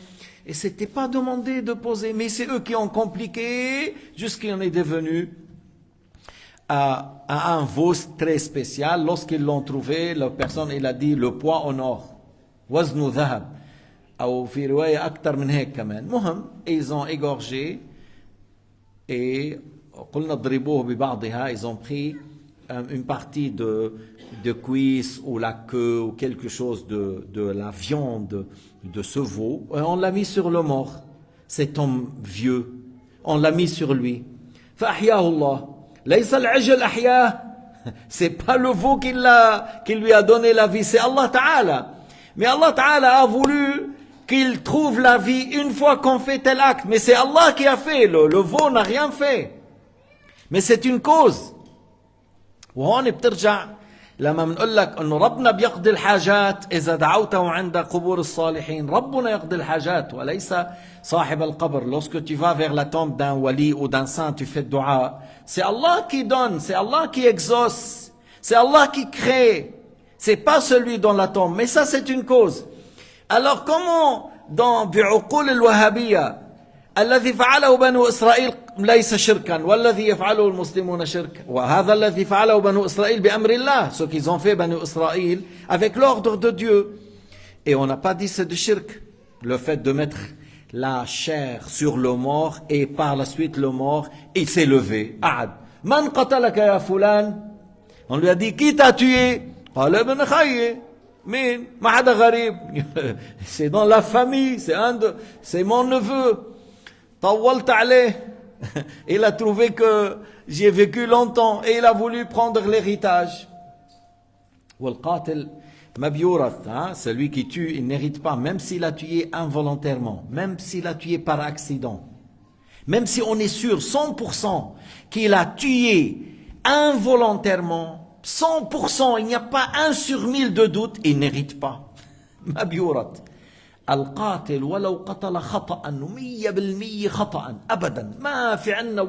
Et c'était pas demandé de poser, mais c'est eux qui ont compliqué jusqu'il en est devenu à un veau très spécial. Lorsqu'ils l'ont trouvé, la personne il a dit le poids en or, وزنه ذهب, أو في رواية أكثر من هيك كمان. مهم, ils ont égorgé et قلنا اضربوه ببعضها. Ils ont pris une partie de cuisse ou la queue ou quelque chose de la viande de ce veau, et on l'a mis sur le mort, cet homme vieux, on l'a mis sur lui. فأحياه الله. ليس العجل أحياه, c'est pas le veau qui lui a donné la vie, c'est Allah Ta'ala. Mais Allah Ta'ala a voulu qu'il trouve la vie une fois qu'on fait tel acte, mais c'est Allah qui a fait, le veau n'a rien fait, mais c'est une cause. وهون بترجع لما بنقول لك انه ربنا بيقضي الحاجات اذا دعوته عند قبور الصالحين, ربنا يقضي الحاجات وليس صاحب القبر. Lorsque tu vas vers la tombe d'un wali ou d'un saint, tu fais dua, c'est Allah qui donne, c'est Allah qui exauce, c'est Allah qui crée, c'est pas celui dans la tombe, mais ça c'est une cause. Alors comment dans بعقول الوهابية الذي فعله بنو إسرائيل ليس شركا والذي يفعله المسلمون شرك وهذا الذي فعله بنو إسرائيل بأمر الله, ce qu'ils ont fait Banu Israël avec l'ordre de Dieu. Et on n'a pas dit c'est du shirk, le fait de mettre la chair sur le mort et par la suite le mort il s'est levé. Aad man qatalaka ya fulan, on lui a dit qui t'a tué, قال ابن خيي. Mais ما حدا غريب, c'est dans la famille, c'est mon neveu. طولت عليه. Il a trouvé que j'ai vécu longtemps et il a voulu prendre l'héritage. والقاتل ما بيورث, celui qui tue, il n'hérite pas, même s'il a tué involontairement, même s'il a tué par accident, même si on est sûr 100% qu'il a tué involontairement, 100%, il n'y a pas 1 sur 1000 de doute, il n'hérite pas. ما بيورث. القاتل ولو قتل خطأ 100% خطأ أبدا ما في عنا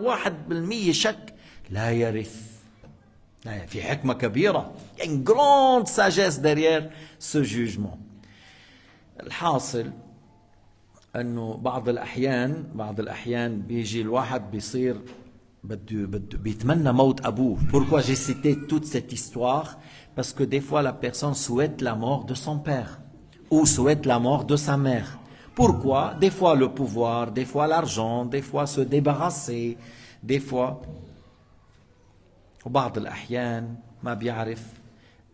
1% شك لا يرث. في حكمة كبيرة, il y a une grande sagesse derrière ce jugement. الحاصل أنه بعض الأحيان بيجي الواحد بيصير بيتمنى موت أبوه. Pourquoi j'ai cité toute cette histoire? Parce que des fois la personne souhaite la mort de son père ou souhaite la mort de sa mère. Pourquoi? Des fois le pouvoir, des fois l'argent, des fois se débarrasser, des fois. وبعض الأحيان ما بيعرف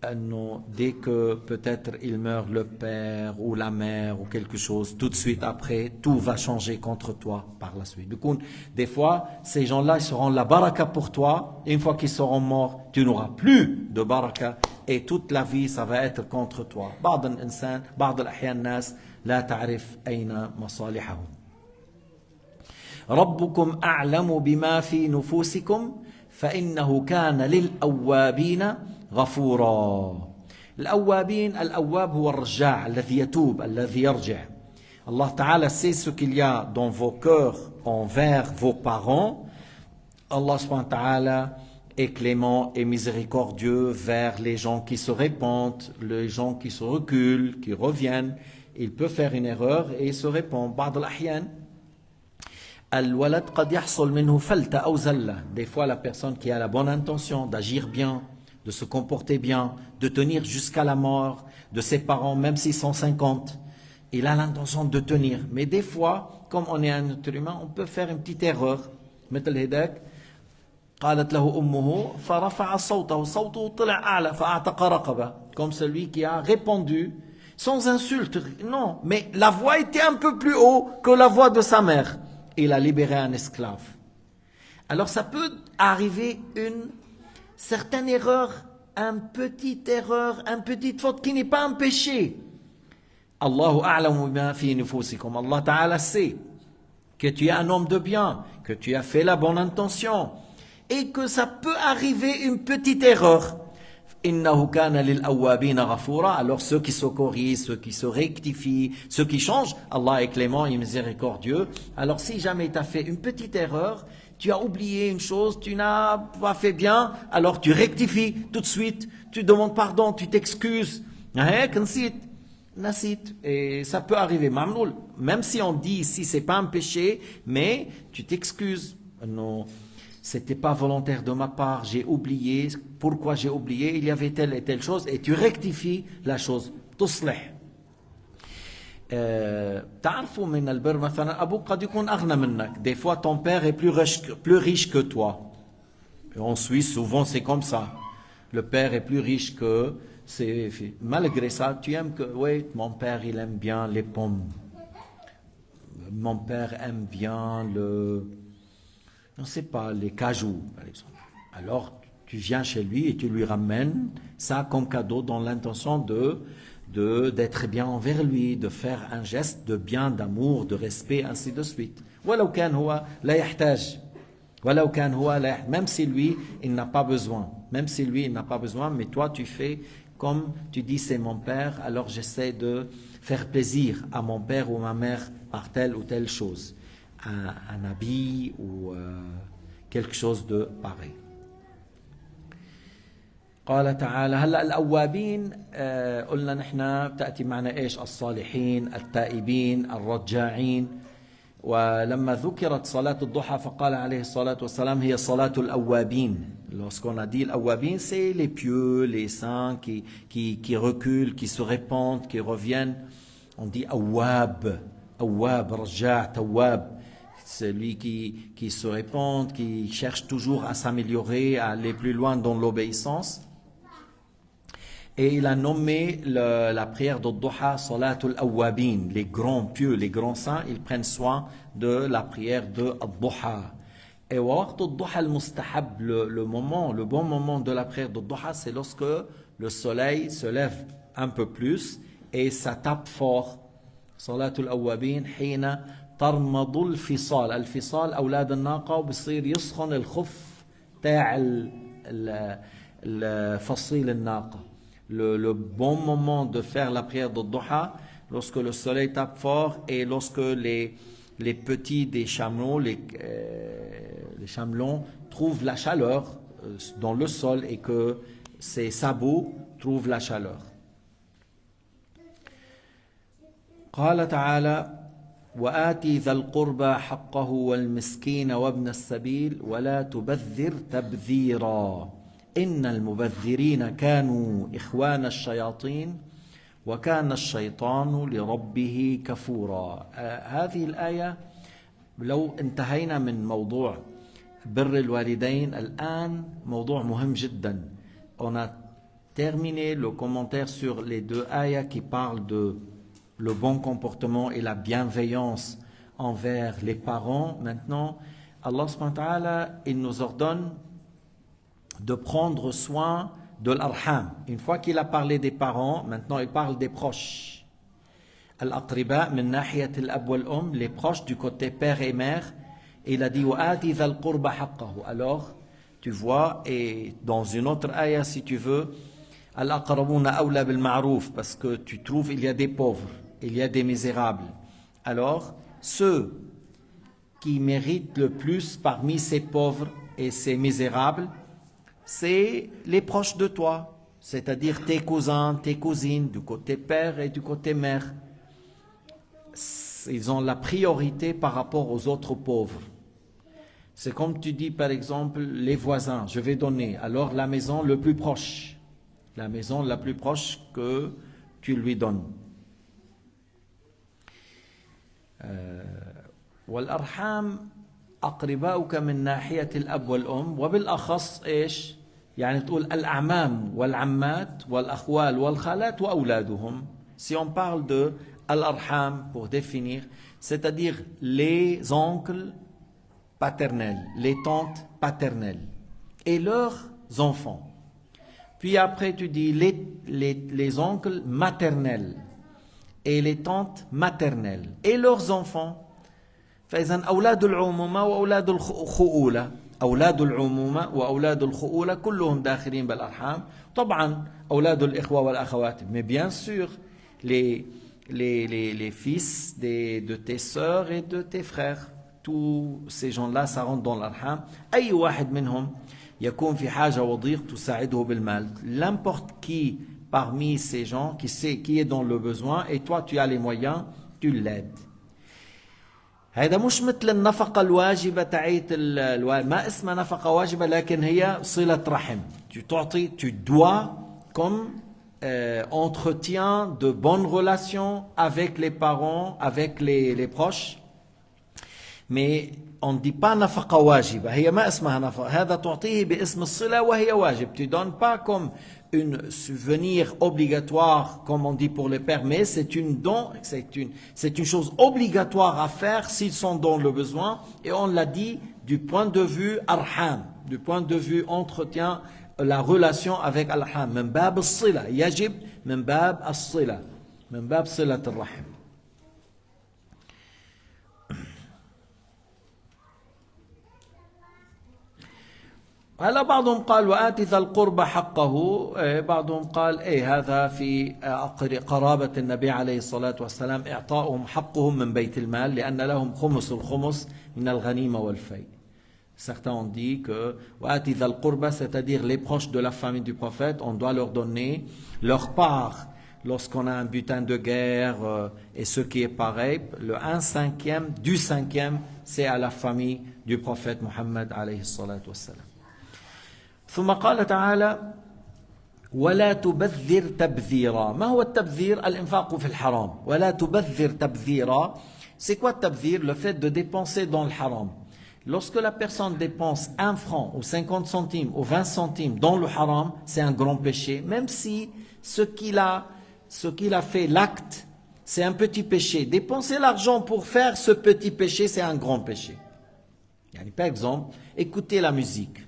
أنه dès que peut-être il meurt le père ou la mère ou quelque chose, tout de suite après, tout va changer contre toi par la suite. Du coup, des fois, ces gens-là, ils seront la baraka pour toi. Et une fois qu'ils seront morts, tu n'auras plus de baraka. Et toute la vie, ça va être contre toi. بعض الإنسان, بعض الأحيان الناس لا تعرف أين مصالحهم. ربكم أعلم بما في نفوسكم فإنه كان للأوابين غفورا. الأواب هو الرجاع الذي يتوب, الذي يرجع. Allah Ta'ala sait ce qu'il y a dans vos cœurs envers vos parents. Allah Subhanahu wa Ta'ala est clément et miséricordieux vers les gens qui se répandent, les gens qui se reculent, qui reviennent. Il peut faire une erreur et il se répand. بعض الأحيان الولد قد يحصل منه فلتة أو زلة. Des fois, la personne qui a la bonne intention d'agir bien, de se comporter bien, de tenir jusqu'à la mort de ses parents, même s'ils sont 50, il a l'intention de tenir. Mais des fois, comme on est un être humain, on peut faire une petite erreur. مثل هداك قالت له أمه فرفع صوته طلع أعلى فأعتق رقبة. Comme celui qui a répondu sans insulte, non, mais la voix était un peu plus haut que la voix de sa mère. Il a libéré un esclave. Alors ça peut arriver une certaine erreur, une petite faute qui n'est pas un péché. Allahu a'lamu bima fi nufusikum. Allah Ta'ala sait que tu es un homme de bien, que tu as fait la bonne intention et que ça peut arriver une petite erreur. Innahu kana lil awwabina ghafura. Alors ceux qui se corrigent, ceux qui se rectifient, ceux qui changent, Allah est clément et miséricordieux. Alors si jamais tu as fait une petite erreur, tu as oublié une chose, tu n'as pas fait bien, alors tu rectifies tout de suite, tu demandes pardon, tu t'excuses. Et ça peut arriver. Même si on dit ici c'est pas un péché, mais tu t'excuses. Non. C'était pas volontaire de ma part, j'ai oublié. Pourquoi j'ai oublié? Il y avait telle et telle chose et tu rectifies la chose. تصلح. تعرفوا من البر مثلا أبوك قد يكون أغنى منك. Des fois ton père est plus riche que toi. Et en Suisse souvent c'est comme ça. Le père est plus riche que ses filles. Malgré ça tu aimes que oui mon père il aime bien les pommes. Mon père aime bien je ne sais pas, les cajous, par exemple. Alors, tu viens chez lui et tu lui ramènes ça comme cadeau dans l'intention d'être bien envers lui, de faire un geste de bien, d'amour, de respect, ainsi de suite. ولو كان هو لا يحتاج. ولو كان هو لا يحتاج. Même si lui, il n'a pas besoin. Même si lui, il n'a pas besoin, mais toi, tu fais comme tu dis, c'est mon père, alors j'essaie de faire plaisir à mon père ou ma mère par telle ou telle chose. Un habit ou quelque chose de pareil. قال تعالى هلأ الأوابين قلنا نحن بتأتي معنا إيش؟ الصالحين، التائبين، الرجاعين. ولما ذكرت صلاة الضحى فقال عليه الصلاة والسلام هي صلاة الأوابين. Lorsqu'on a dit l'awabin, c'est les pieux, les saints qui reculent, qui se répandent, qui reviennent. On dit awab, awab, raja', tawab. Celui qui se répand, qui cherche toujours à s'améliorer, à aller plus loin dans l'obéissance. Et il a nommé la prière de Duha Salatul Awwabin. Les grands pieux, les grands saints, ils prennent soin de la prière de Duha. Et waqt Duha al-mustahab, le bon moment de la prière de Duha, c'est lorsque le soleil se lève un peu plus et ça tape fort. Salatul Awwabin, hina tarmadul fisal. Al-fisal, أولاد الناقة, وبصير يسخن الخف تاع الفصيل الناقة. Le bon moment de faire la prière de Duha, lorsque le soleil tape fort et lorsque les petits des chameaux, les chamelons trouvent la chaleur dans le sol et que ces sabots trouvent la chaleur. قال تعالى وآتي ذا القربى حقه والمسكين وابن السبيل ولا تبذر تبذيرا إن المبذرين كانوا إخوان الشياطين وكان الشيطان لربه كفورا. هذه الآية لو انتهينا من موضوع بر الوالدين الآن موضوع مهم جدا. On a terminé le commentaire sur les deux ayats qui parlent de le bon comportement et la bienveillance envers les parents. Maintenant, Allah subhanahu wa ta'ala, il nous ordonne de prendre soin de l'arham. Une fois qu'il a parlé des parents, maintenant il parle des proches. Al-aqriba min nahiyat al-ab wal-um, les proches du côté père et mère. Et il a dit wa'ati dhal qurba haqqahu. Alors, tu vois, et dans une autre ayah, si tu veux, al-aqrabuna awla bil ma'ruf, parce que tu trouves il y a des pauvres, il y a des misérables. Alors, ceux qui méritent le plus parmi ces pauvres et ces misérables, c'est les proches de toi, c'est-à-dire tes cousins, tes cousines, du côté père et du côté mère. Ils ont la priorité par rapport aux autres pauvres. C'est comme tu dis par exemple les voisins, je vais donner, alors la maison le plus proche, la maison la plus proche que tu lui donnes. والأرحام أقرباؤك من ناحية الأب والأم وبالأخص إيش؟ يعني تقول الأعمام والعمات والأخوال والخالات وأولادهم. Si on parle de al-arham pour définir, c'est-à-dire les oncles paternels, les tantes paternelles et leurs enfants. Puis après tu dis les oncles maternels et les tantes maternelles et leurs enfants. فإذا أولاد العمومة وأولاد الخؤولة أولاد العمومة وأولاد الخؤولة كلهم داخلين بالأرحام. طبعا أولاد الإخوة والأخوات, mais bien sûr les fils de tes sœurs et de tes frères, tous ces gens-là ça rentre dans l'arham. أي واحد منهم يكون في حاجة وضيق تساعده بالمال. N'importe qui parmi ces gens qui est dans le besoin et toi tu as les moyens, tu l'aides. هذا مش مثل النفقة الواجبة تاعت ما اسمها نفقة واجبة لكن هي صلة رحم. Tu dois comme entretien de bonnes relations avec les parents, avec les proches. Mais on ne dit pas نفقة واجبة, هي ما اسمها نفقة, هذا تعطيه باسم الصلة وهي واجب. Tu donnes pas comme une souvenir obligatoire comme on dit pour les pères, mais c'est une chose obligatoire à faire s'ils sont dans le besoin, et on l'a dit du point de vue arham, du point de vue entretien la relation avec arham, min bab as-sila, yajib min bab as-sila, min bab silat ar-rahim. هلا بعضهم قال وآتي ذا القربى حقه, بعضهم قال هذا في قرابة النبي عليه الصلاة والسلام إعطاؤهم حقهم من بيت المال لأن لهم خمس الخمس من الغنيمة والفيء. Certains ont dit que وَآتِ ذَا الْقُرْبَى, c'est-à-dire les proches de la famille du prophète, on doit leur donner leur part. Lorsqu'on a un butin de guerre et ce qui est pareil, le 1/5 du 5e, c'est à la famille du prophète Muhammad alayhi salatu wassalam. ثم قال تعالى ولا تبذر تبذيرا. ما هو التبذير؟ الإنفاق في الحرام. ولا تبذر تبذيرا. C'est quoi tabzir? Le fait de dépenser dans le haram. Lorsque la personne dépense 1 franc ou 50 centimes ou 20 centimes dans le haram, c'est un grand péché. Même si ce qu'il a fait, l'acte, c'est un petit péché. Dépenser l'argent pour faire ce petit péché, c'est un grand péché. Par exemple, écouter la musique.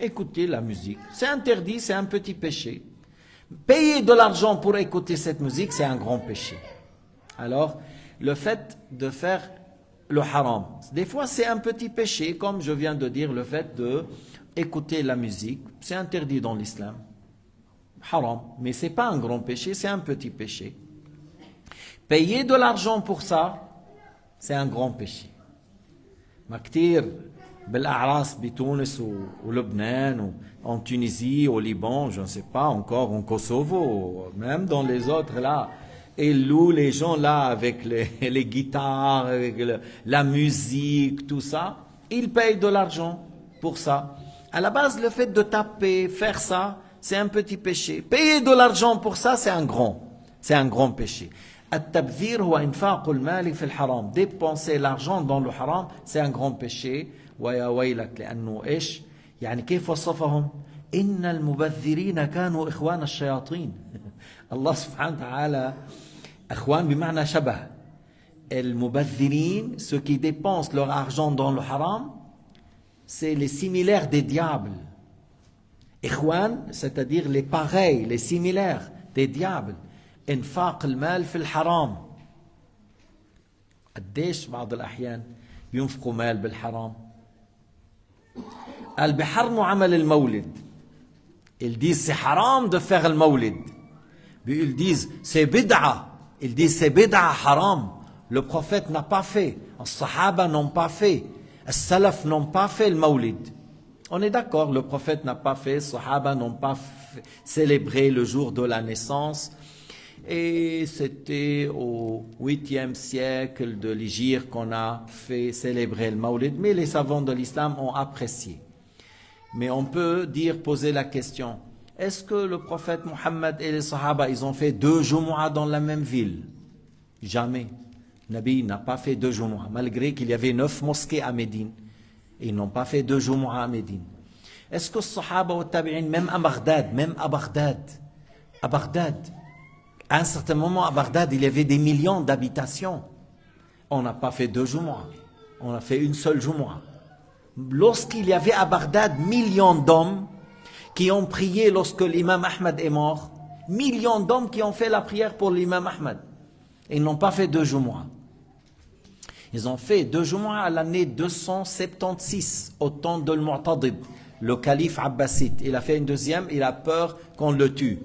Écouter la musique, c'est interdit, c'est un petit péché. Payer de l'argent pour écouter cette musique, c'est un grand péché. Alors, le fait de faire le haram, des fois c'est un petit péché, comme je viens de dire, le fait de écouter la musique, c'est interdit dans l'islam. Haram, mais c'est pas un grand péché, c'est un petit péché. Payer de l'argent pour ça, c'est un grand péché. Maktir بالأعراس بتونس ولبنان en Tunisie, au Liban, je ne sais pas encore, en Kosovo, même dans les autres là, et louent les gens là avec les guitares, avec la musique, tout ça, ils payent de l'argent pour ça. À la base, le fait de taper, faire ça, c'est un petit péché. Payer de l'argent pour ça, c'est un grand péché. التبذير هو إنفاق المال في الحرام. Dépenser l'argent dans le haram, c'est un grand péché. ويا ويلك لأنه إيش؟ يعني كيف وصفهم؟ إن المبذرين كانوا إخوان الشياطين. الله سبحانه وتعالى إخوان بمعنى شبه. المبذرين, ceux qui dépensent leur argent dans le haram, c'est les similaires des diables. إخوان, c'est-à-dire les pareils, les similaires des diables. إنفاق المال في الحرام. قديش بعض الأحيان ينفقوا مال بالحرام. قال بحرموا عمل المولد. Ils disent c'est haram de faire le maulid. Ils disent c'est bid'a. Ils disent c'est bid'a haram. Le prophète n'a pas fait. Les sahaba n'ont pas fait. Les salaf n'ont pas fait le maulid. On est d'accord, le prophète n'a pas fait. Les sahaba n'ont pas célébré le jour de la naissance. Et c'était au 8e siècle de l'Hégire qu'on a fait célébrer le maulid. Mais les savants de l'islam ont apprécié. Mais on peut poser la question, est-ce que le prophète Mohammed et les Sahaba, ils ont fait 2 Jumu'ah dans la même ville? Jamais. Nabi n'a pas fait 2 Jumu'ah, malgré qu'il y avait 9 mosquées à Médine. Ils n'ont pas fait 2 Jumu'ah à Médine. Est-ce que les Sahaba ou Tabi'in, même à Bagdad, à un certain moment à Bagdad, il y avait des millions d'habitations. On n'a pas fait 2 Jumu'ah, on a fait une seule Jumu'ah. Lorsqu'il y avait à Bagdad millions d'hommes qui ont prié lorsque l'imam Ahmad est mort, millions d'hommes qui ont fait la prière pour l'imam Ahmad. Ils n'ont pas fait 2 Jumu'ah. Ils ont fait 2 Jumu'ah à l'année 276, au temps de Al-Mu'tadid, le calife abbasside. Il a fait une deuxième, il a peur qu'on le tue.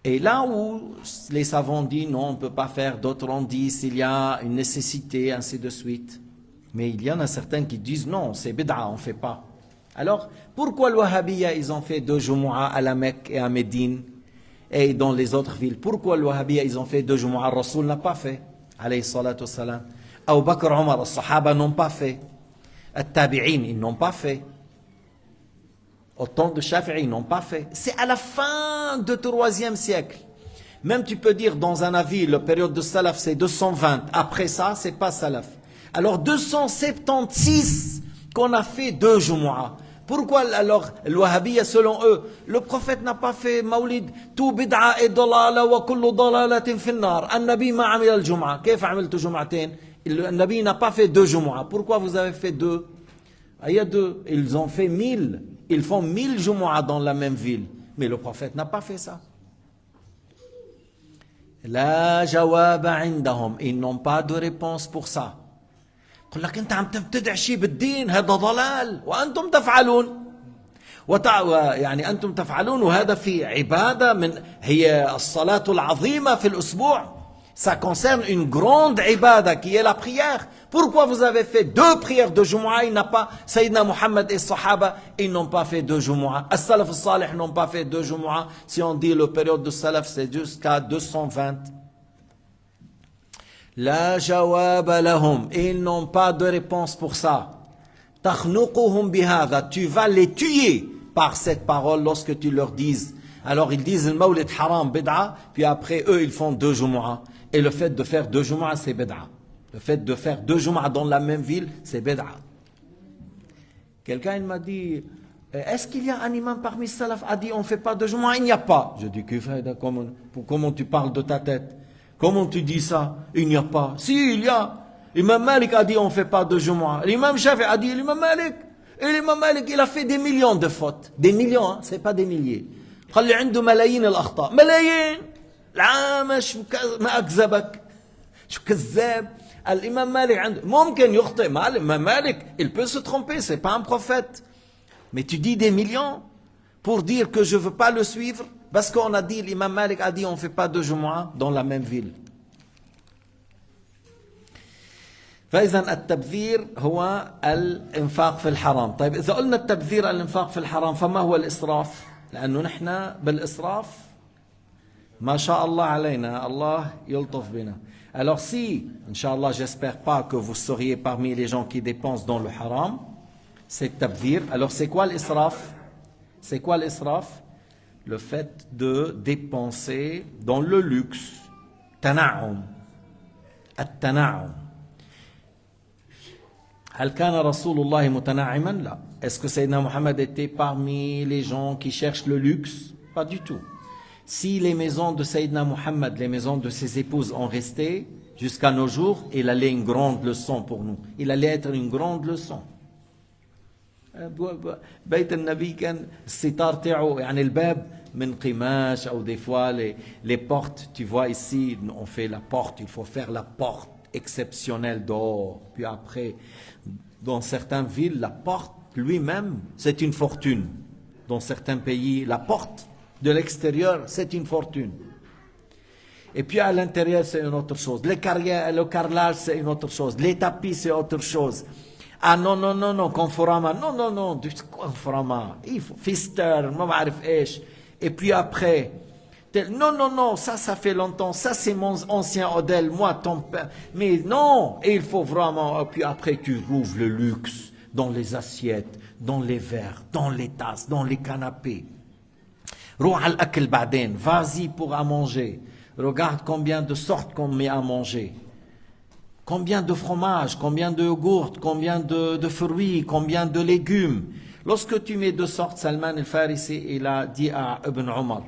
Et là où les savants disent non, on ne peut pas faire, d'autres ont dit s'il y a une nécessité, ainsi de suite. Mais il y en a certains qui disent non, c'est bid'a, on ne fait pas. Alors, pourquoi les Wahhabiyya, ils ont fait 2 Jumu'ah à la Mecque et à Médine et dans les autres villes? Pourquoi les Wahhabiyya, ils ont fait 2 Jumu'ah? Rasoul n'a pas fait, alayhi salatu wassalam. Abu Bakr, Omar, les Sahaba n'ont pas fait. Les Tabi'in, ils n'ont pas fait. Au temps de Shafi'i, ils n'ont pas fait. C'est à la fin du 3e siècle. Même tu peux dire dans un avis, la période de Salaf, c'est 220. Après ça, c'est pas Salaf. Alors 276 qu'on a fait 2 Jumu'ah. Pourquoi alors le Wahhabiyya, selon eux, le prophète n'a pas fait Maulid, tout bid'a et dalala wa kullu dalalatin fin nar. An-Nabi ma amil al-Jumu'ah. Qu'est-ce عملت جمعتين? Le Nabi n'a pas fait 2 Jumu'ah. Pourquoi vous avez fait 2? Il y a 2. Ils ont fait 1000. Ils font 1000 Jumu'ah dans la même ville. Mais le prophète n'a pas fait ça. La jawaba indahum. Ils n'ont pas de réponse pour ça. يقول لك أنت عم تبتدع شيء بالدين، هذا ضلال وأنتم تفعلون. يعني أنتم تفعلون، وهذا في عبادة هي الصلاة العظيمة في الأسبوع. Ça concerne une grande ibada qui est la prière. Pourquoi vous avez fait 2 prières de Jumu'ah? Il n'a pas, Sayyidina Muhammad et Sahaba, ils n'ont pas fait 2 Jumu'ah. As-Salaf al-Salih n'ont pas fait 2 Jumu'ah. Si on dit le période de Salaf, c'est jusqu'à 220. La jawaba lahum. Ils n'ont pas de réponse pour ça. Takhnuquhum bihadha. Tu vas les tuer par cette parole lorsque tu leur dises. Alors ils disent le mawlid haram bid'a, puis après eux ils font 2 Jumu'ah. Et le fait de faire 2 Jumu'ah, c'est bid'a. Le fait de faire 2 Jumu'ah dans la même ville, c'est bid'a. Quelqu'un m'a dit, est-ce qu'il y a un imam parmi salaf a dit on ne fait pas 2 Jumu'ah? Il n'y a pas. Je dis, comment tu parles de ta tête? Comment tu dis ça? Il n'y a pas. Si, il y a. L'imam Malik a dit on ne fait pas 2 Jumu'ah. L'imam Shafi a dit l'imam Malik. Et l'imam Malik, il a fait des millions de fautes. Des millions, hein? C'est pas des milliers. خلي عنده ملايين الأخطاء. ملايين. العامش ما أكذبك. شو كذاب. L'imam Malik عنده ممكن يخطئ. L'imam Malik, il peut se tromper, c'est pas un prophète. Mais tu dis des millions pour dire que je veux pas le suivre parce qu'on a dit, l'imam Malik a dit on fait pas 2 Jumu'ah dans la même ville. فإذا التبذير هو الإنفاق في الحرام. طيب إذا قلنا التبذير الإنفاق في الحرام فما هو الإسراف؟ لأنه نحن بالإسراف ما شاء الله علينا الله يلطف بنا. Alors si, Inch'Allah, j'espère pas que vous seriez parmi les gens qui dépensent dans le haram, c'est tabdhir. Alors c'est quoi l'israf? C'est quoi l'israf? Le fait de dépenser dans le luxe. Tana'um. At-tana'um. هل كان رسول الله متنعما؟ لا. Est-ce que Sayyidina Muhammad était parmi les gens qui cherchent le luxe? Pas du tout. Si les maisons de Sayyidina Muhammad, les maisons de ses épouses ont resté jusqu'à nos jours, il allait une grande leçon pour nous. Il allait être une grande leçon. بيت النبي كان الستار تاعو يعني الباب من قماش او des fois les portes, tu vois ici on fait la porte, il faut faire la porte exceptionnelle d'or. Puis après dans certaines villes la porte lui-même c'est une fortune. Dans certains pays la porte de l'extérieur c'est une fortune. Et puis à l'intérieur c'est une autre chose. Le carrelage c'est une autre chose. Les tapis c'est autre chose. Ah non, non, non, non, Conforama, non, non, non, Conforama, il faut Fister, ما بعرف ايش. Et puis après, non, non, non, ça fait longtemps, ça c'est mon ancien Odel, moi, ton père. Mais non, et il faut vraiment, et puis après tu rouvres le luxe dans les assiettes, dans les verres, dans les tasses, dans les canapés. روح على الأكل بعدين, vas-y pour à manger. Regarde combien de sortes qu'on met à manger. Combien de fromage, combien de yogourt, combien de fruits, combien de légumes. Lorsque tu mets de sortes, Salman al-Farisi, il a dit à Ibn Omar,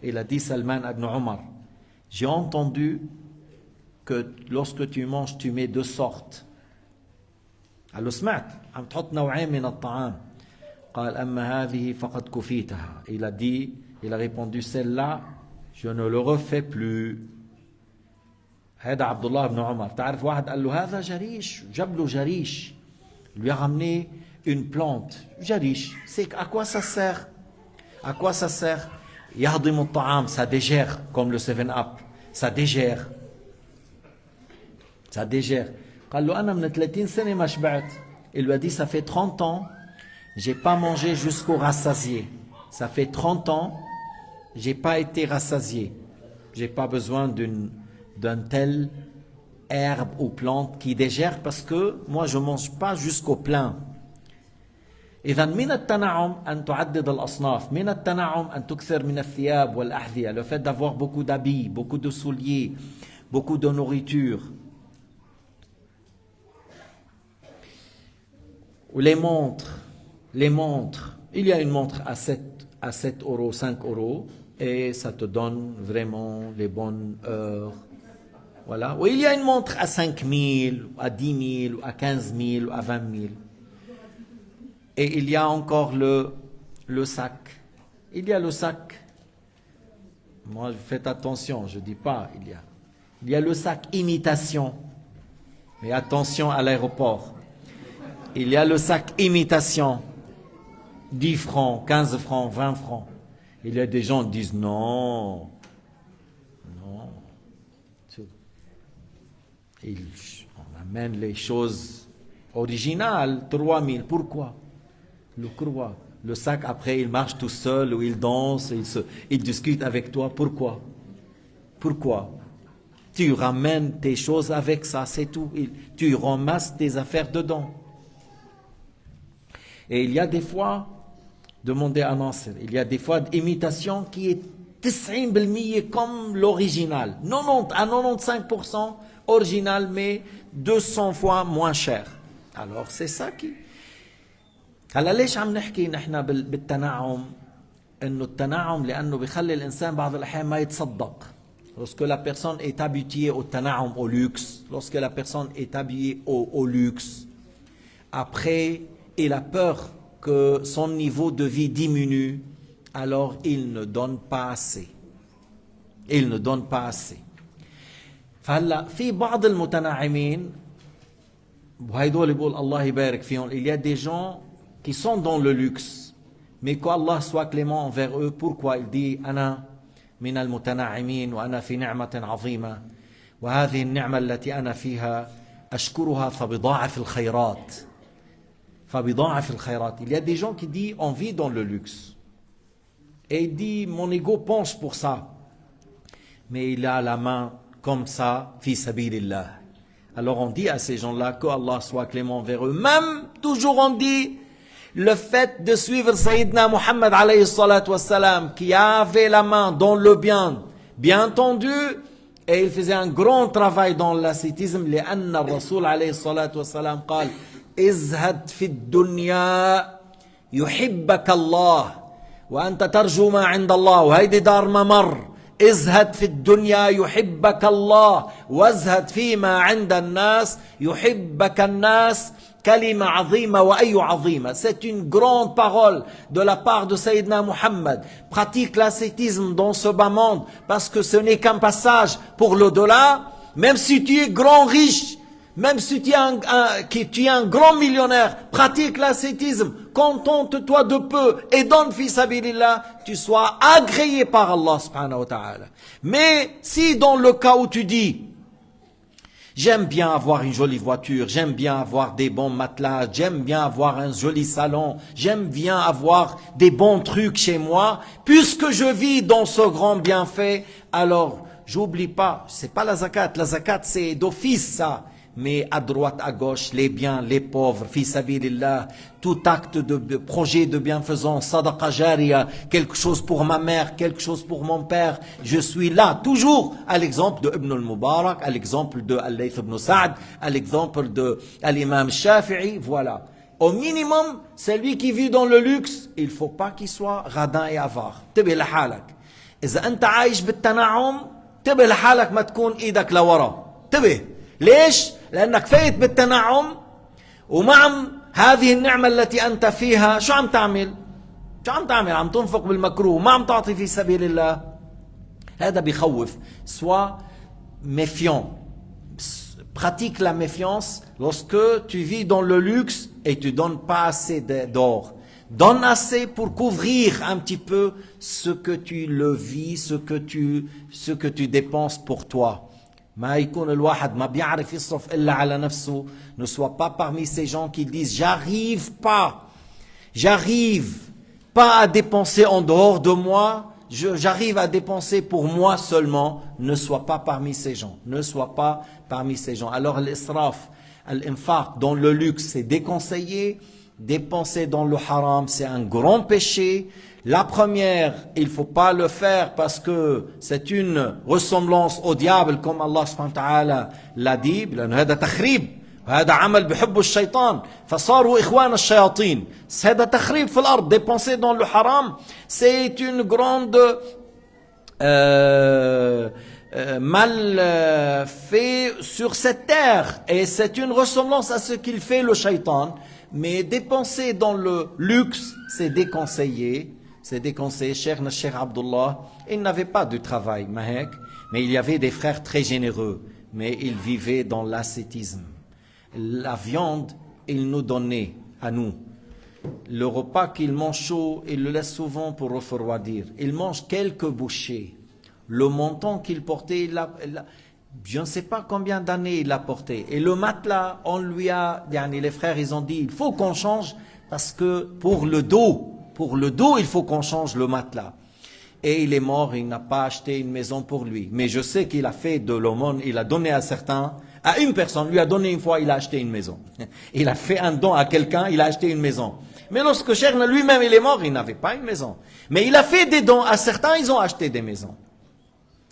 il a dit Salman ibn Omar, j'ai entendu que lorsque tu manges, tu mets de sortes. قال له سمعت عم تحط نوعين من الطعام. قال أما هذه فقد كفيتها. Il a dit, il a répondu, celle-là, je ne le refais plus. هذا عبد الله بن عمر. تعرف واحد قال له هذا جريش, جاب له جريش, lui a ramené une plante, جريش. C'est à quoi ça sert? À quoi ça sert? يهضم الطعام, ça dégère comme le 7-Up, ça dégère. Ça dégère. قال له أنا من 30 سنة ما شبعت. Il lui a dit ça fait 30 ans, j'ai pas mangé jusqu'au rassasié. Ça fait 30 ans, j'ai pas été rassasié. J'ai pas besoin d'un tel herbe ou plante qui dégère parce que moi je mange pas jusqu'au plein. إذا من التنعم أن تعدد الأصناف. من التنعم أن تكثر من الثياب والأحذية. Le fait d'avoir beaucoup d'habits, beaucoup de souliers, beaucoup de nourriture. Ou les montres. Les montres. Il y a une montre à 7 euros, 5 euros et ça te donne vraiment les bonnes heures. Voilà. Ou il y a une montre à 5 000, à 10 000, à 15 000, à 20 000. Et il y a encore le sac. Il y a le sac. Moi, faites attention, je ne dis pas, il y a. Il y a le sac imitation. Mais attention à l'aéroport. Il y a le sac imitation. 10 francs, 15 francs, 20 francs. Il y a des gens qui disent non. Non. On amène les choses originales, 3000. Pourquoi? Le croix. Le sac, après, il marche tout seul, ou il danse, il discute avec toi. Pourquoi? Pourquoi? Tu ramènes tes choses avec ça, c'est tout. Tu ramasses tes affaires dedans. Et il y a des fois, demandez à Nasser, il y a des fois d'imitation qui est 90% comme l'original. 90 à 95% original, mais 200 fois moins cher. Alors c'est ça qui... هلا ليش عم نحكي نحن بالتنعم؟ انه التنعم لانه بيخلي الانسان بعض الاحيان ما يتصدق. Lorsque la personne est habituée au tana'um, au luxe, lorsque la personne est habituée au luxe, après il a peur que son niveau de vie diminue, alors il ne donne pas assez. Il ne donne pas assez. فهلا في بعض المتنعمين وهيدول بيقول الله يبارك فيهم, il y a des gens qui sont dans le luxe, mais qu'Allah soit clément envers eux. Pourquoi? Il dit أنا من المتنعمين وأنا في نعمة عظيمة وهذه النعمة التي أنا فيها أشكرها فبضاعف الخيرات. فبضاعف الخيرات. Il y a des gens qui disent on vit dans le luxe. Et il dit mon ego penche pour ça. Mais il a la main comme ça, fi sabilillah. Alors on dit à ces gens-là que Allah soit clément envers eux. Même toujours on dit le fait de suivre Sayyidina Muhammad alayhi salatu wassalam, qui avait la main dans le bien, bien entendu, et il faisait un grand travail dans l'ascétisme, لأن الرسول عليه الصلاة والسلام قال ازهد في الدنيا يحبك الله وأنت ترجو ما عند الله وهيدي دار ممر. ازهد في الدنيا يحبك الله وازهد فيما عند الناس يحبك الناس. كلمة عظيمة وأي عظيمة. C'est une grande parole de la part de Sayyidina Muhammad. Pratique l'ascétisme dans ce bas monde parce que ce n'est qu'un passage pour l'au-delà. Même si tu es grand riche, même si tu es un grand millionnaire, pratique l'ascétisme, contente-toi de peu et donne fi sabilillah, tu sois agréé par Allah subhanahu wa ta'ala. Mais si dans le cas où tu dis j'aime bien avoir une jolie voiture, j'aime bien avoir des bons matelas, j'aime bien avoir un joli salon, j'aime bien avoir des bons trucs chez moi, puisque je vis dans ce grand bienfait, alors j'oublie pas, c'est pas la zakat c'est d'office ça. Mais à droite, à gauche, les biens, les pauvres, fi sabilillah, tout acte de projet de bienfaisance, sadaqa jariya, quelque chose pour ma mère, quelque chose pour mon père, je suis là, toujours, à l'exemple de Ibn al-Mubarak, à l'exemple de Al-Layth ibn Sa'd, à l'exemple de l'imam Shafi'i, voilà. Au minimum, celui qui vit dans le luxe, il ne faut pas qu'il soit radin et avare. Tibih لحالك. إذا أنت عايش بالتنعم, تبه لحالك ما تكون إيدك لورا. تبه. ليش؟ لأنك فايت بالتنعم ومع هذه النعمة التي أنت فيها شو عم تعمل؟ شو عم تعمل؟ عم تنفق بالمكروه وما عم تعطي في سبيل الله. هذا بيخوف. Sois méfiant. Pratique la méfiance lorsque tu vis dans le luxe et tu donnes pas assez d'or. Donne assez pour couvrir un petit peu ce que tu le vis, ce que tu dépenses pour toi. ما يكون الواحد ما بيعرف يصرف إلا على نفسه. Ne sois pas parmi ces gens qui disent j'arrive pas à dépenser en dehors de moi, j'arrive à dépenser pour moi seulement. Ne sois pas parmi ces gens. Ne sois pas parmi ces gens. Alors l'israf, l'infaq dans le luxe, c'est déconseillé. Dépenser dans le haram, c'est un grand péché. La première, il ne faut pas le faire parce que c'est une ressemblance au diable, comme Allah subhanahu wa ta'ala l'a dit. لأن هذا تخريب وهذا عمل بحب الشيطان فصاروا إخوان الشياطين. هذا تخريب في الأرض. Dépenser dans le haram, c'est une grande mal fait sur cette terre et c'est une ressemblance à ce qu'il fait le shaitan. Mais dépenser dans le luxe, c'est déconseillé. C'est déconseillé. Cheikh Abdullah, il n'avait pas de travail, Mahek, mais il y avait des frères très généreux. Mais ils vivaient dans l'ascétisme. La viande, il nous donnait à nous. Le repas qu'il mange chaud, il le laisse souvent pour refroidir. Il mange quelques bouchées. Le menton qu'il portait, Je ne sais pas combien d'années il a porté. Et le matelas, on lui a, les frères, ils ont dit, il faut qu'on change parce que pour le dos, il faut qu'on change le matelas. Et il est mort, il n'a pas acheté une maison pour lui. Mais je sais qu'il a fait de l'aumône, il a donné à certains, à une personne, lui a donné une fois, il a acheté une maison. Il a fait un don à quelqu'un, il a acheté une maison. Mais lorsque Cheikh lui-même il est mort, il n'avait pas une maison. Mais il a fait des dons à certains, ils ont acheté des maisons.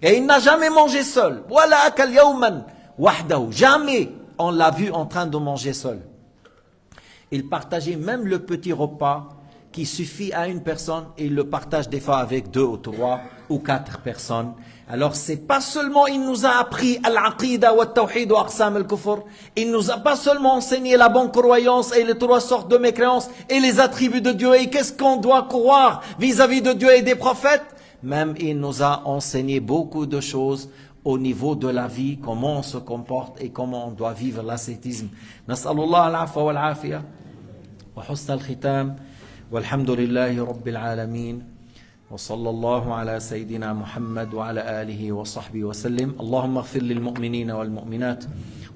Et il n'a jamais mangé seul. Voilà akal yawman wahdahu. Jamais on l'a vu en train de manger seul. Il partageait même le petit repas qui suffit à une personne et il le partage des fois avec 2 ou 3 ou 4 personnes. Alors c'est pas seulement il nous a appris al-aqida wa al-tawhid wa aqsam al-kufr, il nous a pas seulement enseigné la bonne croyance et les 3 sortes de mécréances et les attributs de Dieu et qu'est-ce qu'on doit croire vis-à-vis de Dieu et des prophètes. Même il nous a enseigné beaucoup de choses au niveau de la vie, comment on se comporte et comment on doit vivre l'ascétisme. Nas'alullah al-afwa wal-afiyah wa husna al-khitam walhamdulillahi rabbil alamin. وصلى الله على سيدنا محمد وعلى آله وصحبه وسلم. اللهم اغفر للمؤمنين والمؤمنات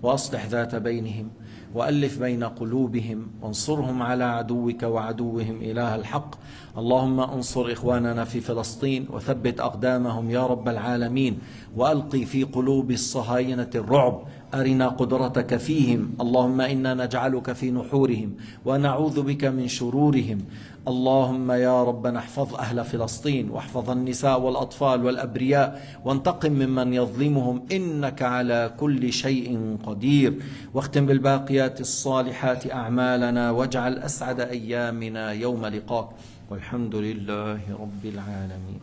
وأصلح ذات بينهم وألف بين قلوبهم وانصرهم على عدوك وعدوهم إله الحق. اللهم انصر إخواننا في فلسطين وثبت أقدامهم يا رب العالمين وألقي في قلوب الصهاينة الرعب. أرنا قدرتك فيهم. اللهم إنا نجعلك في نحورهم ونعوذ بك من شرورهم. اللهم يا ربنا احفظ أهل فلسطين واحفظ النساء والأطفال والأبرياء وانتقم ممن يظلمهم إنك على كل شيء قدير. واختم بالباقيات الصالحات أعمالنا واجعل أسعد أيامنا يوم لقاك والحمد لله رب العالمين.